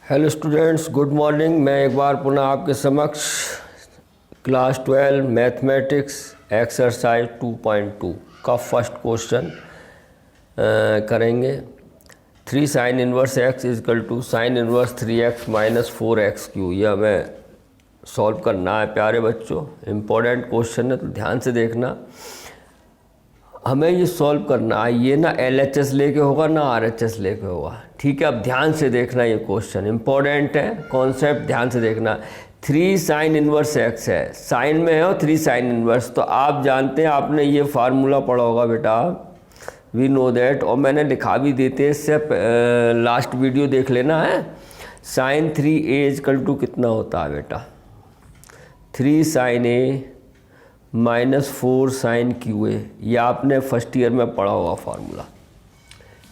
Hello students, good morning. मैं एक बार पुनः आपके समक्ष क्लास 12 मैथमेटिक्स एक्सरसाइज 2.2 का फर्स्ट क्वेश्चन करेंगे। 3 sine inverse x is equal to sine inverse 3x minus 4x cube. यह हमें सॉल्व करना है प्यारे बच्चों। इम्पोर्टेंट क्वेश्चन है तो ध्यान से देखना। हमें ये सॉल्व करना है। ये ना LHS लेके होगा ना RHS लेके होगा, ठीक है। अब ध्यान से देखना, ये क्वेश्चन इंपॉर्टेंट है, कॉन्सेप्ट ध्यान से देखना। 3 साइन इनवर्स एक्स है, साइन में है और 3 साइन इनवर्स। तो आप जानते हैं, आपने ये फार्मूला पढ़ा होगा बेटा, वी नो दैट, और मैंने लिखा भी देते, इससे लास्ट वीडियो देख लेना है। साइन 3a इजकल टू कितना होता है बेटा, 3 sine a minus 4 sine cube a. ये आपने फर्स्ट ईयर में पढ़ा होगा फार्मूला,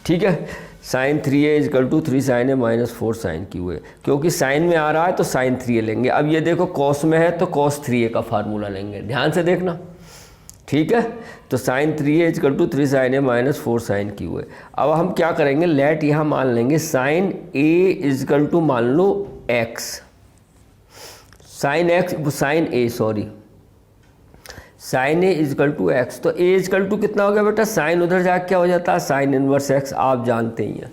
ठीक है। Sine 3a is equal to 3 sine a minus 4 sine cube a. क्योंकि साइन में आ रहा है तो साइन 3a लेंगे। अब ये देखो कॉस में है तो कॉस 3a का फार्मूला लेंगे, ध्यान से देखना, ठीक है। तो sine 3a is equal to 3 sine a minus 4 sine cube a. अब हम क्या करेंगे, लेट यहाँ मान लेंगे साइन a इजकल टू मान लो x, sine a sorry, sine a is equal to x. तो ए इजकल टू कितना हो गया बेटा, साइन उधर जाके क्या हो जाता है, साइन इनवर्स एक्स, आप जानते ही हैं,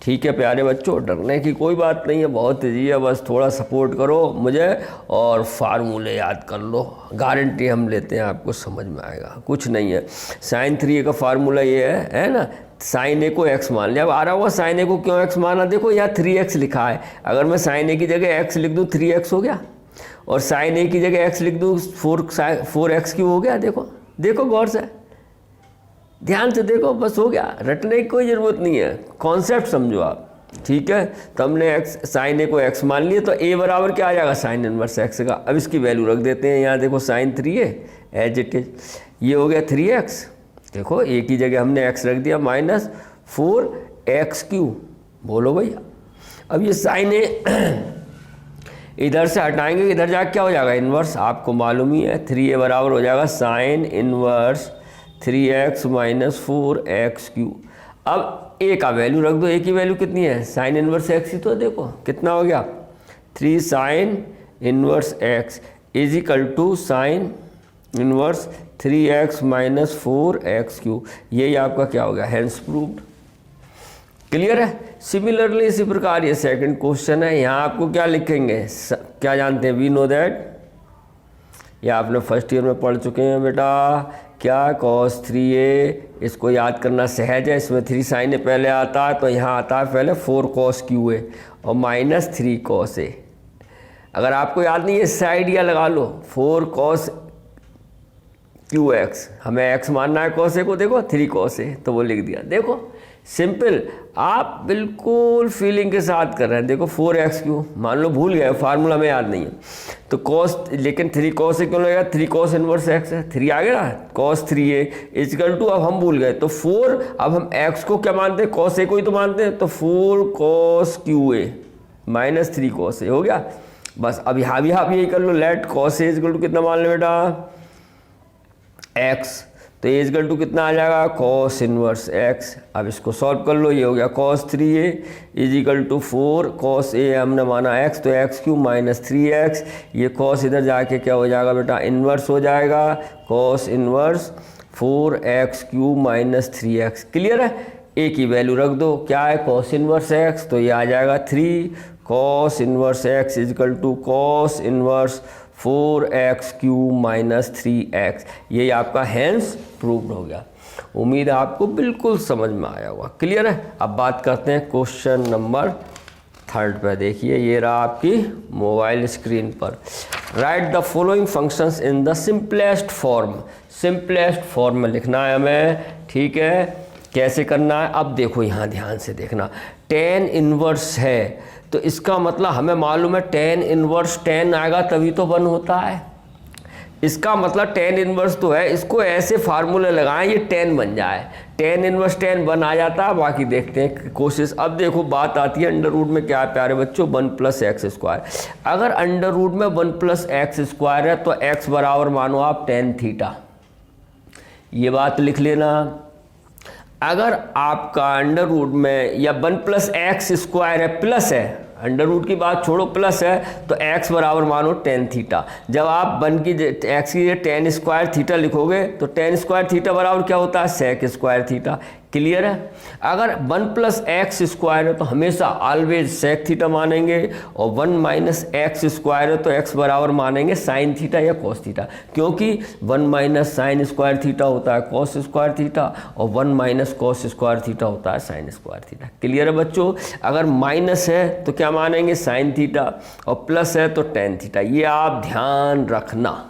ठीक है प्यारे बच्चों। डरने की कोई बात नहीं है, बहुत ईजी है, बस थोड़ा सपोर्ट करो मुझे और फार्मूले याद कर लो, गारंटी हम लेते हैं आपको समझ में आएगा। कुछ नहीं है, साइन 3a का फार्मूला ये है ना, साइन ए को एक्स मान लिया। अब आ रहा हुआ साइन ए को क्यों एक्स माना, देखो यहाँ 3x लिखा है, अगर मैं साइन ए की जगह एक्स लिख दूँ 3x हो गया, और साइन ए की जगह x लिख दूँ 4x क्यों हो गया। देखो देखो गौर से, ध्यान से देखो, बस हो गया, रटने की कोई ज़रूरत नहीं है, कॉन्सेप्ट समझो आप, ठीक है। तो हमने साइन ए को x मान लिए, तो a बराबर क्या आ जाएगा, साइन इनवर्स x का। अब इसकी वैल्यू रख देते हैं यहाँ, देखो sign 3a as it is, ये हो गया 3x, देखो a की जगह हमने x रख दिया माइनस 4x क्यू। बोलो भैया, अब ये साइन ए इधर से हटाएंगे, इधर जाके क्या हो जाएगा, इन्वर्स, आपको मालूम ही है। 3a बराबर हो जाएगा sign inverse 3x minus 4x Q. अब a का वैल्यू रख दो, a की वैल्यू कितनी है, साइन इन्वर्स x ही तो, देखो कितना हो गया, 3 sine inverse x is equal to sine inverse 3x minus 4x cube. यही आपका क्या हो गया, हैंस प्रूव्ड। क्लियर है। सिमिलरली इसी प्रकार ये सेकंड क्वेश्चन है, यहाँ आपको क्या लिखेंगे, क्या जानते हैं, वी नो दैट, ये आपने फर्स्ट ईयर में पढ़ चुके हैं बेटा, क्या cos 3a, इसको याद करना सहज है। इसमें 3 साइन ए पहले आता है, तो यहाँ आता है पहले 4 cos क्यू ए और माइनस 3 cos ए। अगर आपको याद नहीं है, इससे आइडिया लगा लो, 4 cos क्यू एक्स, हमें x मानना है cos ए को, देखो 3 cos ए, तो वो लिख दिया। देखो सिंपल, आप बिल्कुल फीलिंग के साथ कर रहे हैं। देखो 4x क्यू, मान लो भूल गए, फार्मूला में याद नहीं है तो cos, लेकिन 3 cos ए क्यों लगेगा, 3 cos इनवर्स x है, 3 आ गया ना, cos 3a इजकल टू, अब हम भूल गए तो 4, अब हम x को क्या मानते हैं, cos a को ही तो मानते हैं, तो 4 cos cube A minus 3 cos A हो गया। बस अब यहाँ भी आप यही कर लो, let cos a is equal to कितना मान लो बेटा, x, तो ए इजकल टू कितना आ जाएगा, cos इनवर्स x। अब इसको सॉल्व कर लो, ये हो गया cos 3a is equal to 4 cos a हमने माना x, तो x क्यू माइनस 3x, ये cos इधर जाके क्या हो जाएगा बेटा, इनवर्स हो जाएगा, cos inverse 4x cube minus 3x। Clear है। a की वैल्यू रख दो, क्या है, cos इनवर्स x, तो ये आ जाएगा 3 cos inverse x is equal to cos inverse 4x cube minus 3x। ये आपका हैंस प्रूव्ड हो गया। उम्मीद है आपको बिल्कुल समझ में आया होगा। क्लियर है। अब बात करते हैं क्वेश्चन नंबर 3 पे। देखिए ये रहा आपकी मोबाइल स्क्रीन पर। Right the following functions in the simplest form. Simplest form में लिखना है हमें, ठीक है। कैसे करना है, अब देखो यहाँ ध्यान से देखना, tan इनवर्स है तो इसका मतलब हमें मालूम है tan इनवर्स 10 आएगा तभी तो 1 होता है। इसका मतलब tan इनवर्स तो है, इसको ऐसे फार्मूले लगाएं ये 10 बन जाए, tan इनवर्स 10 1 आ जाता है। बाकी देखते हैं कोशिश। अब देखो बात आती है अंडर रूट में, क्या है प्यारे बच्चों, 1 प्लस एक्स स्क्वायर। अगर अंडर रूट में 1 प्लस एक्स स्क्वायर है तो x बराबर मानो आप tan थीटा, ये बात लिख लेना। अगर आपका अंडर रूट में या 1 प्लस एक्स स्क्वायर है, प्लस है, अंडर रूट की बात छोड़ो, प्लस है, तो x बराबर मानो टेन थीटा। जब आप 1 की x की टेन स्क्वायर थीटा लिखोगे तो टेन स्क्वायर थीटा बराबर क्या होता है, सेक स्क्वायर थीटा। क्लियर है। अगर 1 प्लस एक्स स्क्वायर है तो हमेशा ऑलवेज सेक थीटा मानेंगे, और 1 माइनस एक्स स्क्वायर है तो x बराबर मानेंगे साइन थीटा या कॉस थीटा, क्योंकि 1 माइनस साइन स्क्वायर थीटा होता है कॉस स्क्वायर थीटा, और 1 माइनस कॉस स्क्वायर थीटा होता है साइन स्क्वायर थीटा। क्लियर है बच्चों। अगर माइनस है तो क्या मानेंगे, साइन थीटा, और प्लस है तो टेन थीटा। ये आप ध्यान रखना।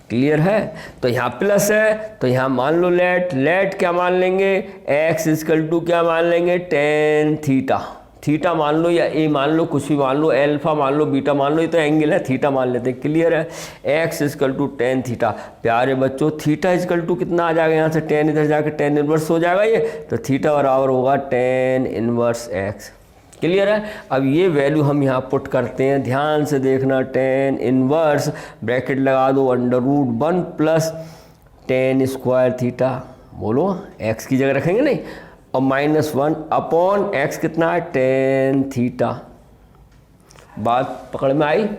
क्लियर है। तो यहाँ प्लस है तो यहाँ मान लो लेट क्या मान लेंगे, x इक्वल टू क्या मान लेंगे, टेन थीटा। थीटा मान लो या ए मान लो, कुछ भी मान लो, अल्फा मान लो, बीटा मान लो, ये तो एंगल है, थीटा मान लेते हैं। क्लियर है। x equal to tan theta. प्यारे बच्चों थीटा इक्वल टू कितना आ जाएगा, यहाँ से टेन इधर जाकर टेन इनवर्स हो जाएगा ये, तो थीटा बराबर होगा टेन इनवर्स x। क्लियर है। अब ये वैल्यू हम यहाँ पुट करते हैं, ध्यान से देखना। टेन इनवर्स ब्रैकेट लगा दो, under root 1 plus tan square theta, बोलो x की जगह रखेंगे नहीं, और -1 अपॉन x कितना है, टेन थीटा। बात पकड़ में आई।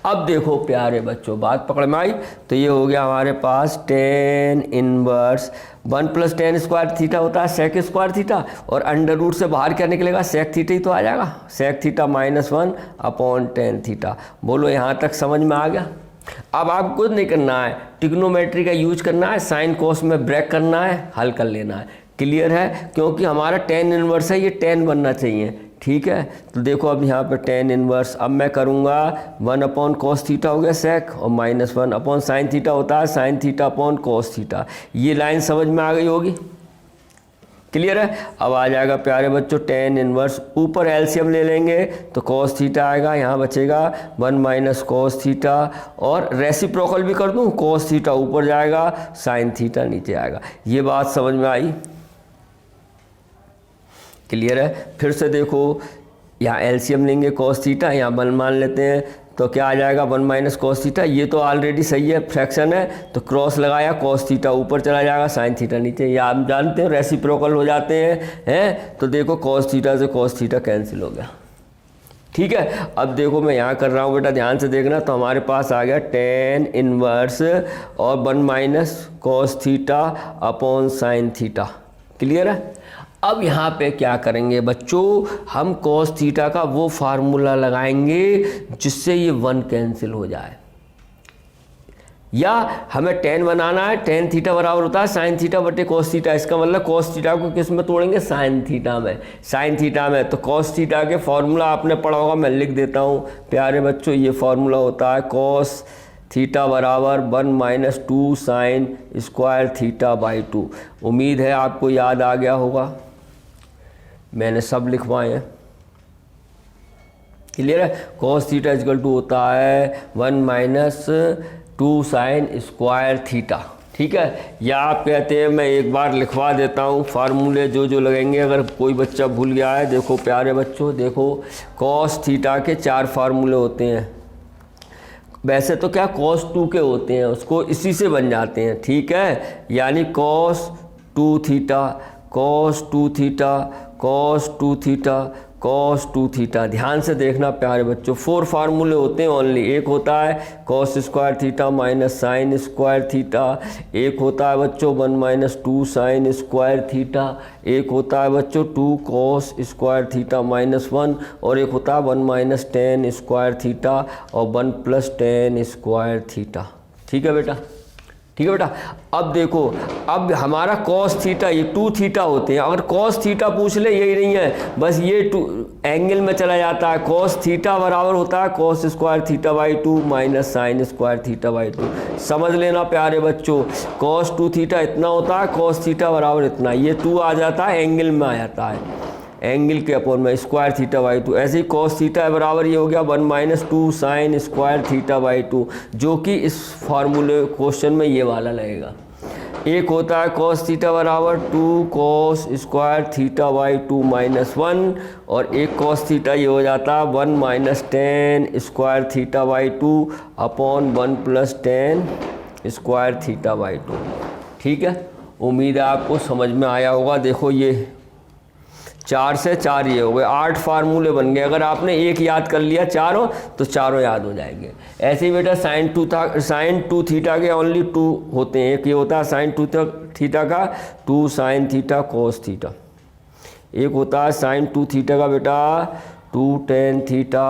अब देखो प्यारे बच्चों, बात पकड़ में आई। तो ये हो गया हमारे पास tan inverse 1 plus tan square theta होता है सेक स्क्वायर थीटा, और अंडर रूट से बाहर क्या निकलेगा, सेक थीटा ही तो आ जाएगा, sec theta -1 upon tan theta. बोलो यहाँ तक समझ में आ गया। अब आपको कुछ नहीं करना है, ट्रिग्नोमेट्री का यूज करना है, साइन कोस में ब्रेक करना है, हल कर लेना है। क्लियर है। क्योंकि हमारा टेन इनवर्स है, ये टेन बनना चाहिए। ठीक है। तो देखो अब यहाँ पर टेन इनवर्स, अब मैं करूँगा 1 अपॉन कॉस थीटा हो गया सेक, और -1 अपॉन साइन थीटा होता है sine theta upon cos theta. ये लाइन समझ में आ गई होगी। क्लियर है। अब आ जाएगा प्यारे बच्चों टेन इनवर्स, ऊपर एलसीएम ले लेंगे तो कॉस थीटा आएगा, यहाँ बचेगा 1 माइनस कॉस थीटा, और रेसिप्रोकल भी कर दूँ, कॉस थीटा ऊपर जाएगा, साइन थीटा नीचे आएगा। ये बात समझ में आई। क्लियर है। फिर से देखो यहाँ एलसीएम लेंगे कॉस थीटा, यहाँ 1 मान लेते हैं, तो क्या आ जाएगा 1 माइनस कॉस थीटा। ये तो ऑलरेडी सही है, फ्रैक्शन है, तो क्रॉस लगाया, कॉस थीटा ऊपर चला जाएगा, साइन थीटा नीचे। ये आप जानते हैं रेसिप्रोकल हो जाते हैं। तो देखो कॉस थीटा से कॉस थीटा कैंसिल हो गया। ठीक है। अब देखो मैं यहाँ कर रहा हूँ बेटा, ध्यान से देखना। तो हमारे पास आ गया टेन इनवर्स और 1 minus cos theta upon sine theta. Clear है। अब यहाँ पे क्या करेंगे बच्चों, हम cos थीटा का वो फार्मूला लगाएंगे जिससे ये 1 कैंसिल हो जाए, या हमें टेन बनाना है, टेन थीटा बराबर होता है साइन थीटा बटे cos थीटा। इसका मतलब cos थीटा को किस में तोड़ेंगे, साइन थीटा में, साइन थीटा में। तो cos थीटा के फार्मूला आपने पढ़ा होगा, मैं लिख देता हूँ प्यारे बच्चों। ये फार्मूला होता है cos थीटा बराबर 1 minus 2 sign square theta by 2। उम्मीद है आपको याद आ गया होगा, मैंने सब लिखवाए हैं। क्लियर है। cos थीटा इक्वल टू होता है 1 माइनस 2 साइन स्क्वायर थीटा। ठीक है। या आप कहते हैं मैं एक बार लिखवा देता हूँ फार्मूले जो जो लगेंगे, अगर कोई बच्चा भूल गया है। देखो प्यारे बच्चों, देखो cos थीटा के 4 फार्मूले होते हैं। वैसे तो क्या cos 2 के होते हैं, उसको इसी से बन जाते हैं। ठीक है। यानी cos 2 theta, cos 2 theta, cos 2 theta, cos 2 theta. ध्यान से देखना प्यारे बच्चों, 4 फार्मूले होते हैं ओनली। एक होता है cos square theta minus sine square theta, एक होता है बच्चों 1 माइनस 2 साइन स्क्वायर थीटा, एक होता है बच्चों 2 cos स्क्वायर थीटा माइनस 1, और एक होता है 1 माइनस टेन स्क्वायर थीटा और 1 प्लस टेन स्क्वायर थीटा। ठीक है बेटा। ठीक है बेटा। अब देखो, अब हमारा cos थीटा, ये 2 थीटा होते हैं। अगर cos थीटा पूछ ले, यही नहीं है, बस ये 2 एंगल में चला जाता है। cos थीटा बराबर होता है cos square theta by 2 minus sine square theta by 2। समझ लेना प्यारे बच्चों, cos 2 थीटा इतना होता है, cos थीटा बराबर इतना। ये 2 आ जाता है, एंगल में आ जाता है, एंगल के अपॉन में स्क्वायर थीटा बाई 2। ऐसे ही cos थीटा बराबर ये हो गया 1 minus 2 sign square theta by 2, जो कि इस फार्मूले क्वेश्चन में ये वाला लगेगा। एक होता है cos थीटा बराबर 2 cos square theta by 2 minus 1, और एक cos थीटा ये हो जाता है 1 minus ten square theta by 2 upon 1 plus tan square theta by 2। ठीक है। उम्मीद है आपको समझ में आया होगा। देखो ये 4 से 4 ये हो गए, 8 फार्मूले बन गए। अगर आपने एक याद कर लिया चारों तो चारों याद हो जाएंगे। ऐसे ही बेटा साइन 2 थीटा के ओनली 2 होते हैं। एक ये होता है साइन 2 थीटा का 2 साइन थीटा कोस थीटा। एक होता है साइन 2 थीटा का बेटा 2 tan theta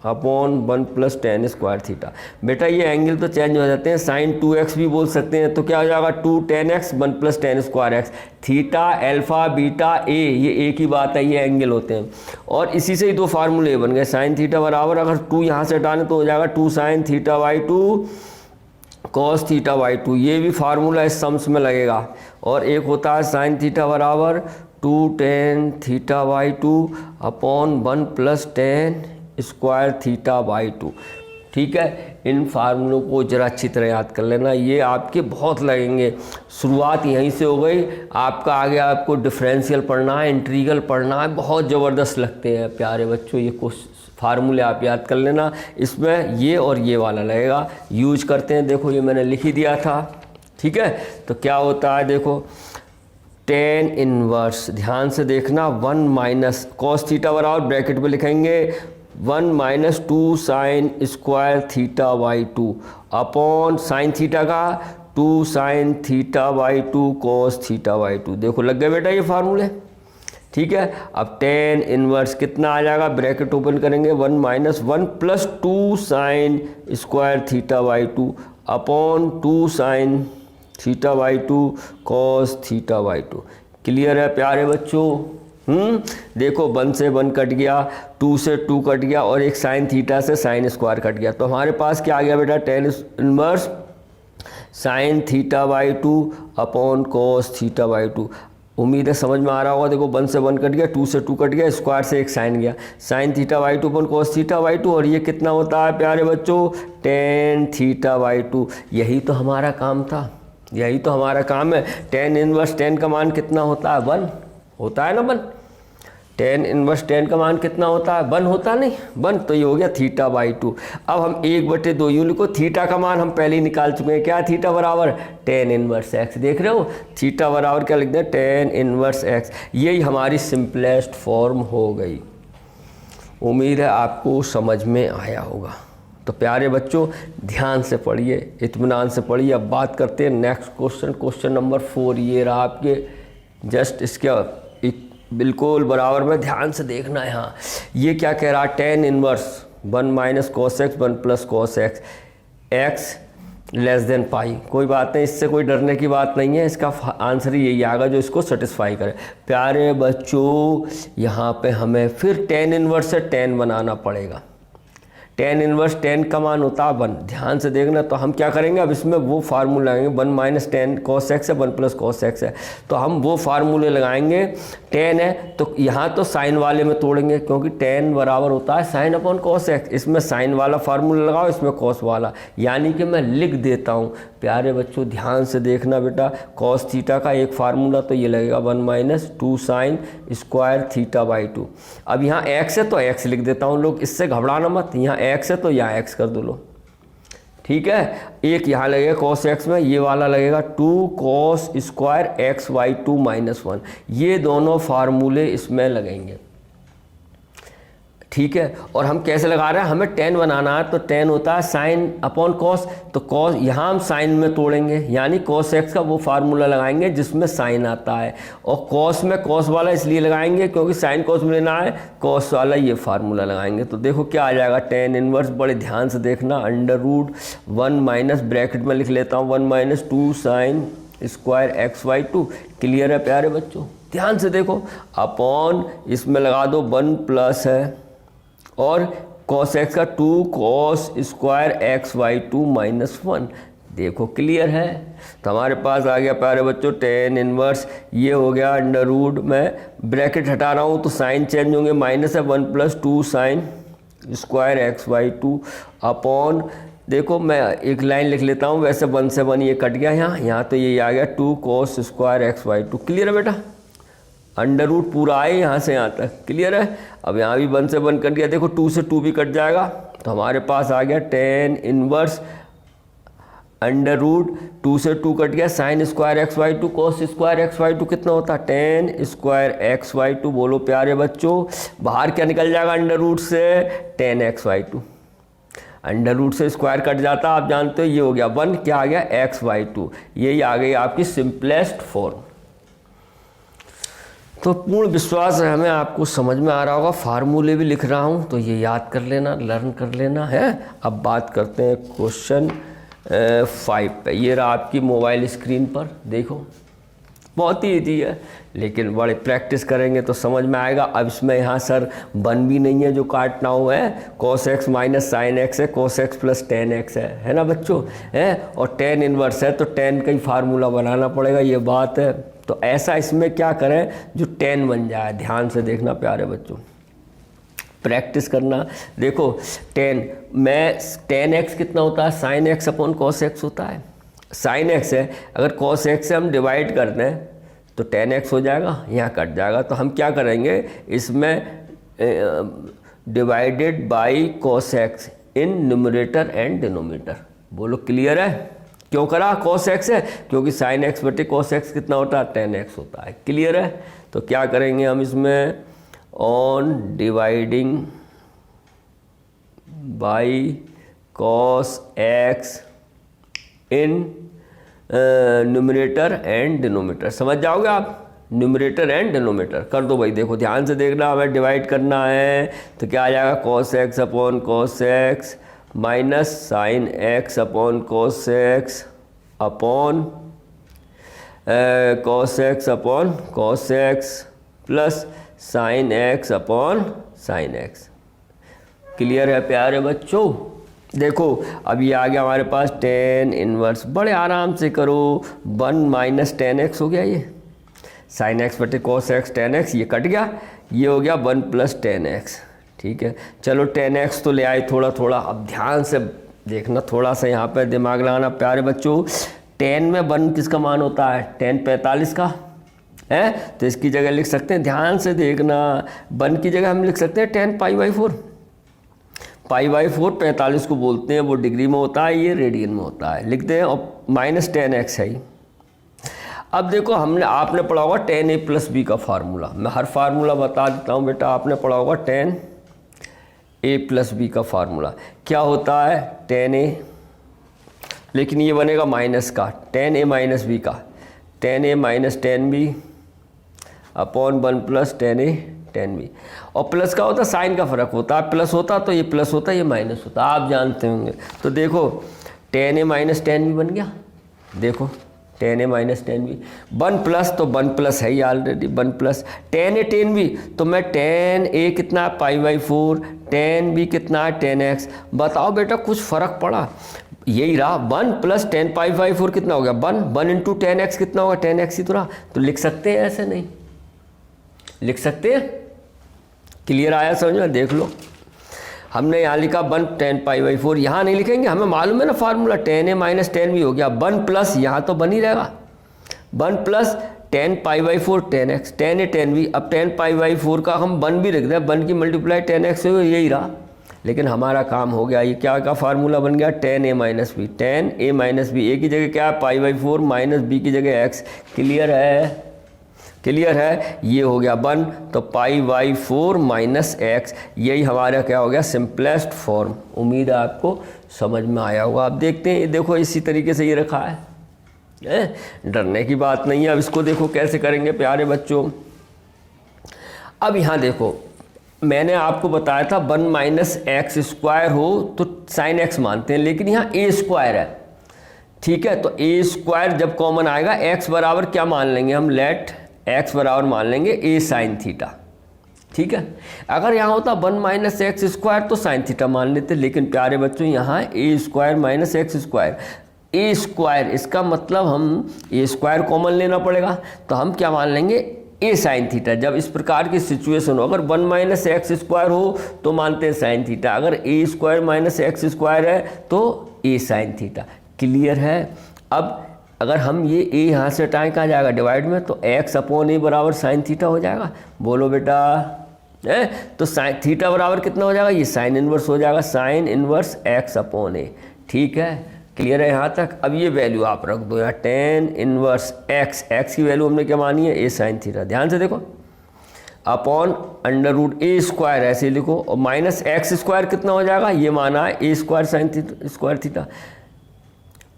upon 1 + tan square theta. बेटा ये एंगल तो चेंज हो जाते हैं, साइन 2x भी बोल सकते हैं। तो क्या हो जाएगा 2 tan x 1 + tan square x। Theta alpha beta A ये एक ही बात है, ये एंगल होते हैं। और इसी से ही 2 फार्मूले बन गए। साइन थीटा बराबर अगर 2 यहाँ से हटाने तो हो जाएगा 2 sine theta by 2 cos theta by 2। ये भी फार्मूला इस सम्स में लगेगा। और एक होता है साइन थीटा बराबर 2 tan theta by 2 upon 1 + tan square theta by 2। ठीक है, इन फार्मूलों को जरा अच्छी तरह याद कर लेना, ये आपके बहुत लगेंगे। शुरुआत यहीं से हो गई, आपका आगे आपको डिफरेंशियल पढ़ना है, इंटीग्रल पढ़ना है, बहुत ज़बरदस्त लगते हैं प्यारे बच्चों। ये कुछ फार्मूले आप याद कर लेना, इसमें ये और ये वाला लगेगा, यूज करते हैं। देखो ये मैंने लिख ही दिया था। ठीक है, तो क्या होता है देखो tan इनवर्स, ध्यान से देखना, 1 माइनस कॉस थीटा बराबर ब्रैकेट में लिखेंगे 1 - 2 sign square theta by 2 upon sine theta का 2 sine theta by 2 cos theta by 2। देखो लग गए बेटा ये फार्मूले। ठीक है, अब tan इनवर्स कितना आ जाएगा, ब्रैकेट ओपन करेंगे 1 - 1 + 2 sign square theta by 2 upon 2 sine theta by 2 cos theta by 2। Clear है प्यारे बच्चों? देखो 1 से 1 कट गया, 2 से 2 कट गया और एक साइन थीटा से साइन स्क्वायर कट गया। तो हमारे पास क्या आ गया बेटा, tan inverse sine theta by 2 upon cos theta by 2। उम्मीद है समझ में आ रहा होगा। देखो 1 से 1 कट गया, 2 से 2 कट गया, स्क्वायर से एक साइन गया, sine theta by 2 upon cos theta by 2। और ये कितना होता है प्यारे बच्चों, tan थीटा बाई 2। यही तो हमारा काम था, यही तो हमारा काम है। tan इनवर्स tan का मान कितना होता है, 1 होता है ना, 1। tan इनवर्स tan का मान कितना होता है, 1 होता नहीं, 1। तो ये हो गया थीटा बाई 2। अब हम 1/2 यूं लिखो, थीटा का मान हम पहले ही निकाल चुके हैं। क्या, थीटा बराबर tan इनवर्स x। देख रहे हो, थीटा बराबर क्या लिख दें, tan इनवर्स x। यही हमारी सिंपलेस्ट फॉर्म हो गई। उम्मीद है आपको समझ में आया होगा। तो प्यारे बच्चों ध्यान से पढ़िए, इत्मीनान से पढ़िए। अब बात करते हैं नेक्स्ट क्वेश्चन, क्वेश्चन नंबर 4। ये रहा आपके जस्ट इसके बिल्कुल बराबर में, ध्यान से देखना है। यहाँ ये क्या कह रहा है, tan inverse 1 - cos x 1 + cos x x < पाई। कोई बात नहीं, इससे कोई डरने की बात नहीं है, इसका आंसर ही यही आएगा जो इसको सेटिस्फाई करे। प्यारे बच्चों यहाँ पे हमें फिर tan इनवर्स से tan बनाना पड़ेगा। tan इनवर्स tan का मान होता है 1, ध्यान से देखना। तो हम क्या करेंगे, अब इसमें वो फार्मूला लगाएंगे, 1 - tan cos x है, 1 + cos x है, तो हम वो फार्मूले लगाएंगे। tan है तो यहाँ तो साइन वाले में तोड़ेंगे, क्योंकि tan बराबर होता है साइन अपॉन cos x। इसमें साइन वाला फार्मूला लगाओ, इसमें cos वाला, यानी कि मैं लिख देता हूँ। प्यारे बच्चों ध्यान से देखना बेटा, cos थीटा का एक फार्मूला तो ये लगेगा 1 - 2 साइन स्क्वायर थीटा बाई 2। अब यहाँ x है तो x लिख देता हूँ, लोग इससे घबराना मत। यहाँ x है तो यहाँ x कर दो लो। ठीक है, एक यहाँ लगेगा cos x में, ये वाला लगेगा 2 cos स्क्वायर x बाई 2 - 1। ये दोनों फार्मूले इसमें लगेंगे। ठीक है, और हम कैसे लगा रहे हैं, हमें tan बनाना है, तो tan होता है साइन अपॉन cos। तो cos यहाँ हम साइन में तोड़ेंगे, यानी cos x का वो फार्मूला लगाएंगे जिसमें साइन आता है। और cos में cos वाला इसलिए लगाएंगे क्योंकि साइन cos में लेना है, cos वाला ये फार्मूला लगाएंगे। तो देखो क्या आ जाएगा, tan इनवर्स, बड़े ध्यान से देखना, √1 माइनस ब्रैकेट में लिख लेता हूँ 1 - 2 sine square x by 2। Clear है प्यारे बच्चों? ध्यान से देखो, अपॉन इसमें लगा दो 1 प्लस है और cos x का 2 cos स्क्वायर x बाई 2 - 1। देखो क्लियर है? तो हमारे पास आ गया प्यारे बच्चों tan इनवर्स, ये हो गया √ में ब्रैकेट हटा रहा हूँ तो साइन चेंज होंगे, माइनस है 1 + 2 sine square x by 2 upon, देखो मैं एक लाइन लिख लेता हूँ, वैसे 1 से 1 ये कट गया, यहाँ तो ये आ गया 2 cos square x by 2। Clear है बेटा? √ पूरा आए यहाँ से यहाँ तक। क्लियर है? अब यहाँ भी 1 से 1 कट गया, देखो 2 से 2 भी कट जाएगा, तो हमारे पास आ गया tan इनवर्स अंडर रूट 2 से 2 कट गया, sine square x y two, cos square x y two कितना होता है, tan square x y two. बोलो प्यारे बच्चों, बाहर क्या निकल जाएगा अंडर रूट से, tan x y two. Under root से स्क्वायर कट जाता है, आप जानते हो, ये हो गया 1, क्या आ गया एक्स वाई टू। यही आ गई आपकी सिंपलेस्ट फॉर्म। तो पूर्ण विश्वास है हमें आपको समझ में आ रहा होगा। फार्मूले भी लिख रहा हूँ तो ये याद कर लेना, लर्न कर लेना है। अब बात करते हैं क्वेश्चन 5 पे। ये रहा आपकी मोबाइल स्क्रीन पर, देखो बहुत ही ईजी है, लेकिन बड़े प्रैक्टिस करेंगे तो समझ में आएगा। अब इसमें यहाँ सर बन भी नहीं है जो काटना हुआ है, cos x minus sine x है, cos x plus ten x है ना बच्चों, है, और टेन इनवर्स है तो टेन का ही फार्मूला बनाना पड़ेगा, ये बात है। तो ऐसा इसमें क्या करें जो टेन बन जाए, ध्यान से देखना प्यारे बच्चों, प्रैक्टिस करना। देखो टेन में टेन एक्स कितना होता है, sine x upon cos x होता है। साइन एक्स है, अगर कॉस एक्स से हम डिवाइड कर दें तो टेन एक्स हो जाएगा, यहाँ कट जाएगा। तो हम क्या करेंगे इसमें, divided by cos x in numerator and denominator. बोलो क्लियर है। क्यों करा, कॉस एक्स है, क्योंकि साइन एक्स बटे कॉस एक्स कितना होता है, टेन एक्स होता है। क्लियर है। तो क्या करेंगे हम इसमें, on dividing by cos x in numerator and denominator. समझ जाओगे आप, न्यूमरेटर एंड डिनोमिनेटर कर दो भाई। देखो ध्यान से देखना, हमें डिवाइड करना है तो क्या आ जाएगा, cos x upon cos x minus sine x upon cos x upon cos x upon cos x plus sine x upon sine x. Clear है प्यारे बच्चों। देखो अब ये आ गया हमारे पास टेन इनवर्स, बड़े आराम से करो, 1 माइनस टेन एक्स हो गया, ये साइन एक्स बटे कॉस एक्स टेन एक्स, ये कट गया, ये हो गया 1 प्लस टेन एक्स। ठीक है, चलो टेन एक्स तो ले आए थोड़ा थोड़ा। अब ध्यान से देखना, थोड़ा सा यहाँ पे दिमाग लगाना प्यारे बच्चों। टेन में 1 किसका मान होता है, टेन 45 का है, तो इसकी जगह लिख सकते हैं, ध्यान से देखना, 1 की जगह हम लिख सकते हैं 10 पाई बाई 4। पाई बाई 4 45 को बोलते हैं, वो डिग्री में होता है, ये रेडियन में होता है, लिखते हैं। और माइनस टेन एक्स है। अब देखो आपने पढ़ा होगा टेन ए प्लस बी का फार्मूला, मैं हर फार्मूला बता देता हूँ बेटा। आपने पढ़ा होगा टेन ए प्लस बी का फार्मूला क्या होता है, टेन ए, लेकिन ये बनेगा माइनस का, टेन ए माइनस बी का, tan A minus tan B upon 1 plus tan A tan B. और प्लस का होता है, साइन का फर्क होता है, प्लस होता तो ये प्लस होता, ये माइनस होता, आप जानते होंगे। तो देखो ten A minus tan B बन गया, देखो ten A minus tan B, 1 plus तो 1 प्लस है ही already, 1 plus tan A tan B, तो मैं टेन ए कितना पाई बाई 4, टेन बी कितना टेन एक्स। बताओ बेटा कुछ फ़र्क पड़ा, यही रहा 1 प्लस टेन पाई बाई 4 कितना हो गया 1 इंटू टेन एक्स कितना होगा, टेन एक्स ही तो रहा। तो लिख सकते हैं, ऐसे नहीं लिख सकते हैं। क्लियर आया समझ में, देख लो हमने यहाँ लिखा 1 10 पाई बाई 4, यहाँ नहीं लिखेंगे, हमें मालूम है ना formula, ten A minus ten भी हो गया, 1 प्लस यहाँ तो बन ही रहेगा, 1 plus 10 pi by 4 10 x, ten A ten भी। अब 10 पाई बाई 4 का हम 1 भी रख दें, 1 की मल्टीप्लाई 10 एक्स हो, यही रहा। लेकिन हमारा काम हो गया, ये क्या का फार्मूला बन गया, ten A minus B, ten A minus B, ए की जगह क्या है पाई बाई 4 माइनस बी की जगह एक्स। क्लियर है, क्लियर है। ये हो गया 1, तो पाई बाई 4 माइनस एक्स, यही हमारा क्या हो गया, सिंपलेस्ट फॉर्म। उम्मीद है आपको समझ में आया होगा। आप देखते हैं, देखो इसी तरीके से ये रखा है, डरने की बात नहीं है। अब इसको देखो कैसे करेंगे प्यारे बच्चों। अब यहाँ देखो मैंने आपको बताया था 1 माइनस एक्स स्क्वायर हो तो साइन एक्स मानते हैं, लेकिन यहाँ ए स्क्वायर है, ठीक है। तो ए स्क्वायर जब कॉमन आएगा, एक्स बराबर क्या मान लेंगे हम, लेट एक्स बराबर मान लेंगे ए साइन थीटा, ठीक है। अगर यहाँ होता 1 माइनस एक्स स्क्वायर तो साइन थीटा मान लेते, लेकिन प्यारे बच्चों यहाँ ए स्क्वायर माइनस एक्स स्क्वायर, ए स्क्वायर, इसका मतलब हम ए स्क्वायर कॉमन लेना पड़ेगा, तो हम क्या मान लेंगे, ए साइन थीटा। जब इस प्रकार की सिचुएशन हो, अगर 1 माइनस एक्स स्क्वायर हो तो मानते हैं साइन थीटा, अगर ए स्क्वायर माइनस एक्स स्क्वायर है तो ए साइन थीटा। क्लियर है। अब अगर हम ये ए यहाँ से हटाएं, कहाँ जाएगा, डिवाइड में, तो एक्स अपॉन ए बराबर साइन थीटा हो जाएगा। बोलो बेटा, है तो साइन थीटा बराबर कितना हो जाएगा, ये साइन इन्वर्स हो जाएगा, साइन इन्वर्स एक्स अपॉन ए, ठीक है। क्लियर है यहाँ तक। अब ये वैल्यू आप रख दो यहाँ, टेन इनवर्स एक्स, एक्स की वैल्यू हमने क्या मानी है, ए साइन थीटा। ध्यान से देखो, अपॉन अंडर रूट ए स्क्वायर ऐसे लिखो, और माइनस एक्स स्क्वायर कितना हो जाएगा, ये माना है ए स्क्वायर साइन स्क्वायर थीटा।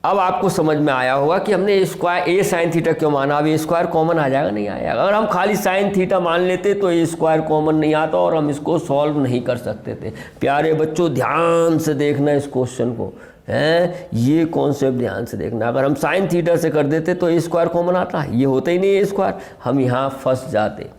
अब आपको समझ में आया होगा कि हमने ए स्क्वायर ए साइन थीटा क्यों माना। अब ए स्क्वायर कॉमन आ जाएगा, नहीं आएगा। अगर हम खाली साइन थीटा मान लेते तो ए स्क्वायर कॉमन नहीं आता और हम इसको सॉल्व नहीं कर सकते थे। प्यारे बच्चों ध्यान से देखना इस क्वेश्चन को, है ये कॉन्सेप्ट ध्यान से देखना। अगर हम साइन थीटा से कर देते तो ए स्क्वायर कॉमन आता, ये होता ही नहीं ए स्क्वायर, हम यहाँ फंस जाते।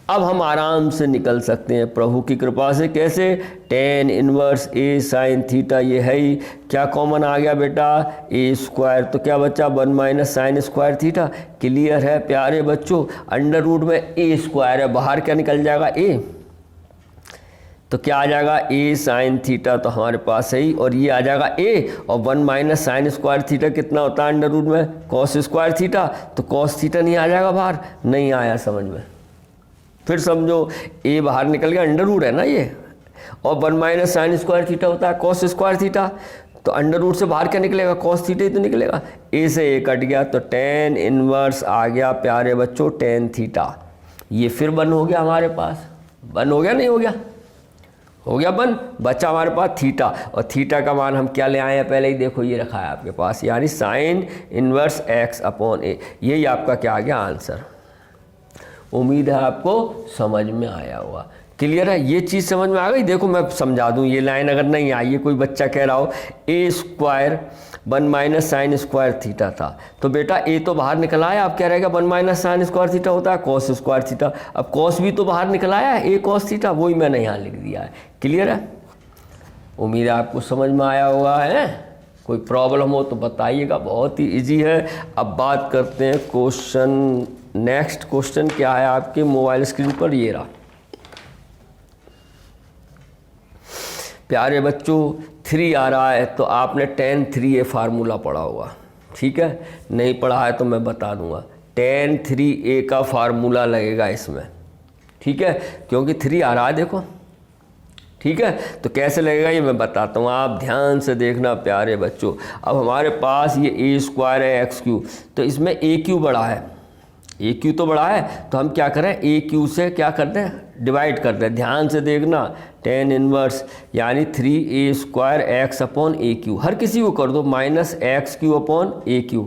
अब हम आराम से निकल सकते हैं प्रभु की कृपा से। कैसे, टेन इनवर्स ए साइन थीटा, ये है ही क्या कॉमन आ गया बेटा, ए स्क्वायर, तो क्या बच्चा 1 minus sine square theta. Clear है प्यारे बच्चों। अंडर रूट में ए स्क्वायर है, बाहर क्या निकल जाएगा ए, तो क्या आ जाएगा ए साइन थीटा, तो हमारे पास है ही, और ये आ जाएगा ए, और 1 माइनस साइन स्क्वायर थीटा कितना होता है अंडर रूट में, कॉस स्क्वायर थीटा, तो कॉस थीटा नहीं आ जाएगा बाहर, नहीं आया समझ में। फिर समझो ए बाहर निकल गया, अंडर रूट है ना ये, और 1 माइनस साइन स्क्वायर थीटा होता है कॉस स्क्वायर थीटा, तो अंडर रूट से बाहर क्या निकलेगा, कॉस थीटा ही तो निकलेगा। ए से ए कट गया तो टेन इनवर्स आ गया प्यारे बच्चों टेन थीटा। ये फिर बन हो गया हमारे पास, बन हो गया नहीं हो गया, हो गया बन, बचा हमारे पास थीटा, और थीटा का मान हम क्या ले आए हैं पहले ही देखो, ये रखा है आपके पास, यानी साइन इनवर्स एक्स अपॉन ए। यही आपका क्या आ गया आंसर। उम्मीद है आपको समझ में आया होगा। क्लियर है, ये चीज़ समझ में आ गई। देखो मैं समझा दूं, ये लाइन अगर नहीं आई है, कोई बच्चा कह रहा हो A square 1 minus sine square theta था, तो बेटा ए तो बाहर निकल आया, अब क्या रहेगा 1 माइनस साइन स्क्वायर थीटा होता है कॉस स्क्वायर थीटा, अब कॉस भी तो बाहर निकल आया है, ए कॉस थीटा, वही मैंने यहाँ लिख दिया है। क्लियर है, उम्मीद है आपको समझ में आया होगा। है कोई प्रॉब्लम हो तो बताइएगा, बहुत ही ईजी है। अब बात करते हैं क्वेश्चन, नेक्स्ट क्वेश्चन क्या है आपके मोबाइल स्क्रीन पर, ये रहा। प्यारे बच्चों 3 आ रहा है तो आपने tan 3a फार्मूला पढ़ा होगा, ठीक है, नहीं पढ़ा है तो मैं बता दूंगा। tan 3a का फार्मूला लगेगा इसमें, ठीक है, क्योंकि 3 आ रहा है देखो, ठीक है, तो कैसे लगेगा ये मैं बताता हूँ, आप ध्यान से देखना प्यारे बच्चों। अब हमारे पास ये ए स्क्वायर है एक्स क्यू, तो इसमें ए क्यू बड़ा है, ए क्यू तो बड़ा है, तो हम क्या करें ए क्यू से क्या करते हैं, डिवाइड करते हैं। ध्यान से देखना, टेन इनवर्स यानी 3a square X upon A cube, हर किसी को कर दो, minus X cube upon A cube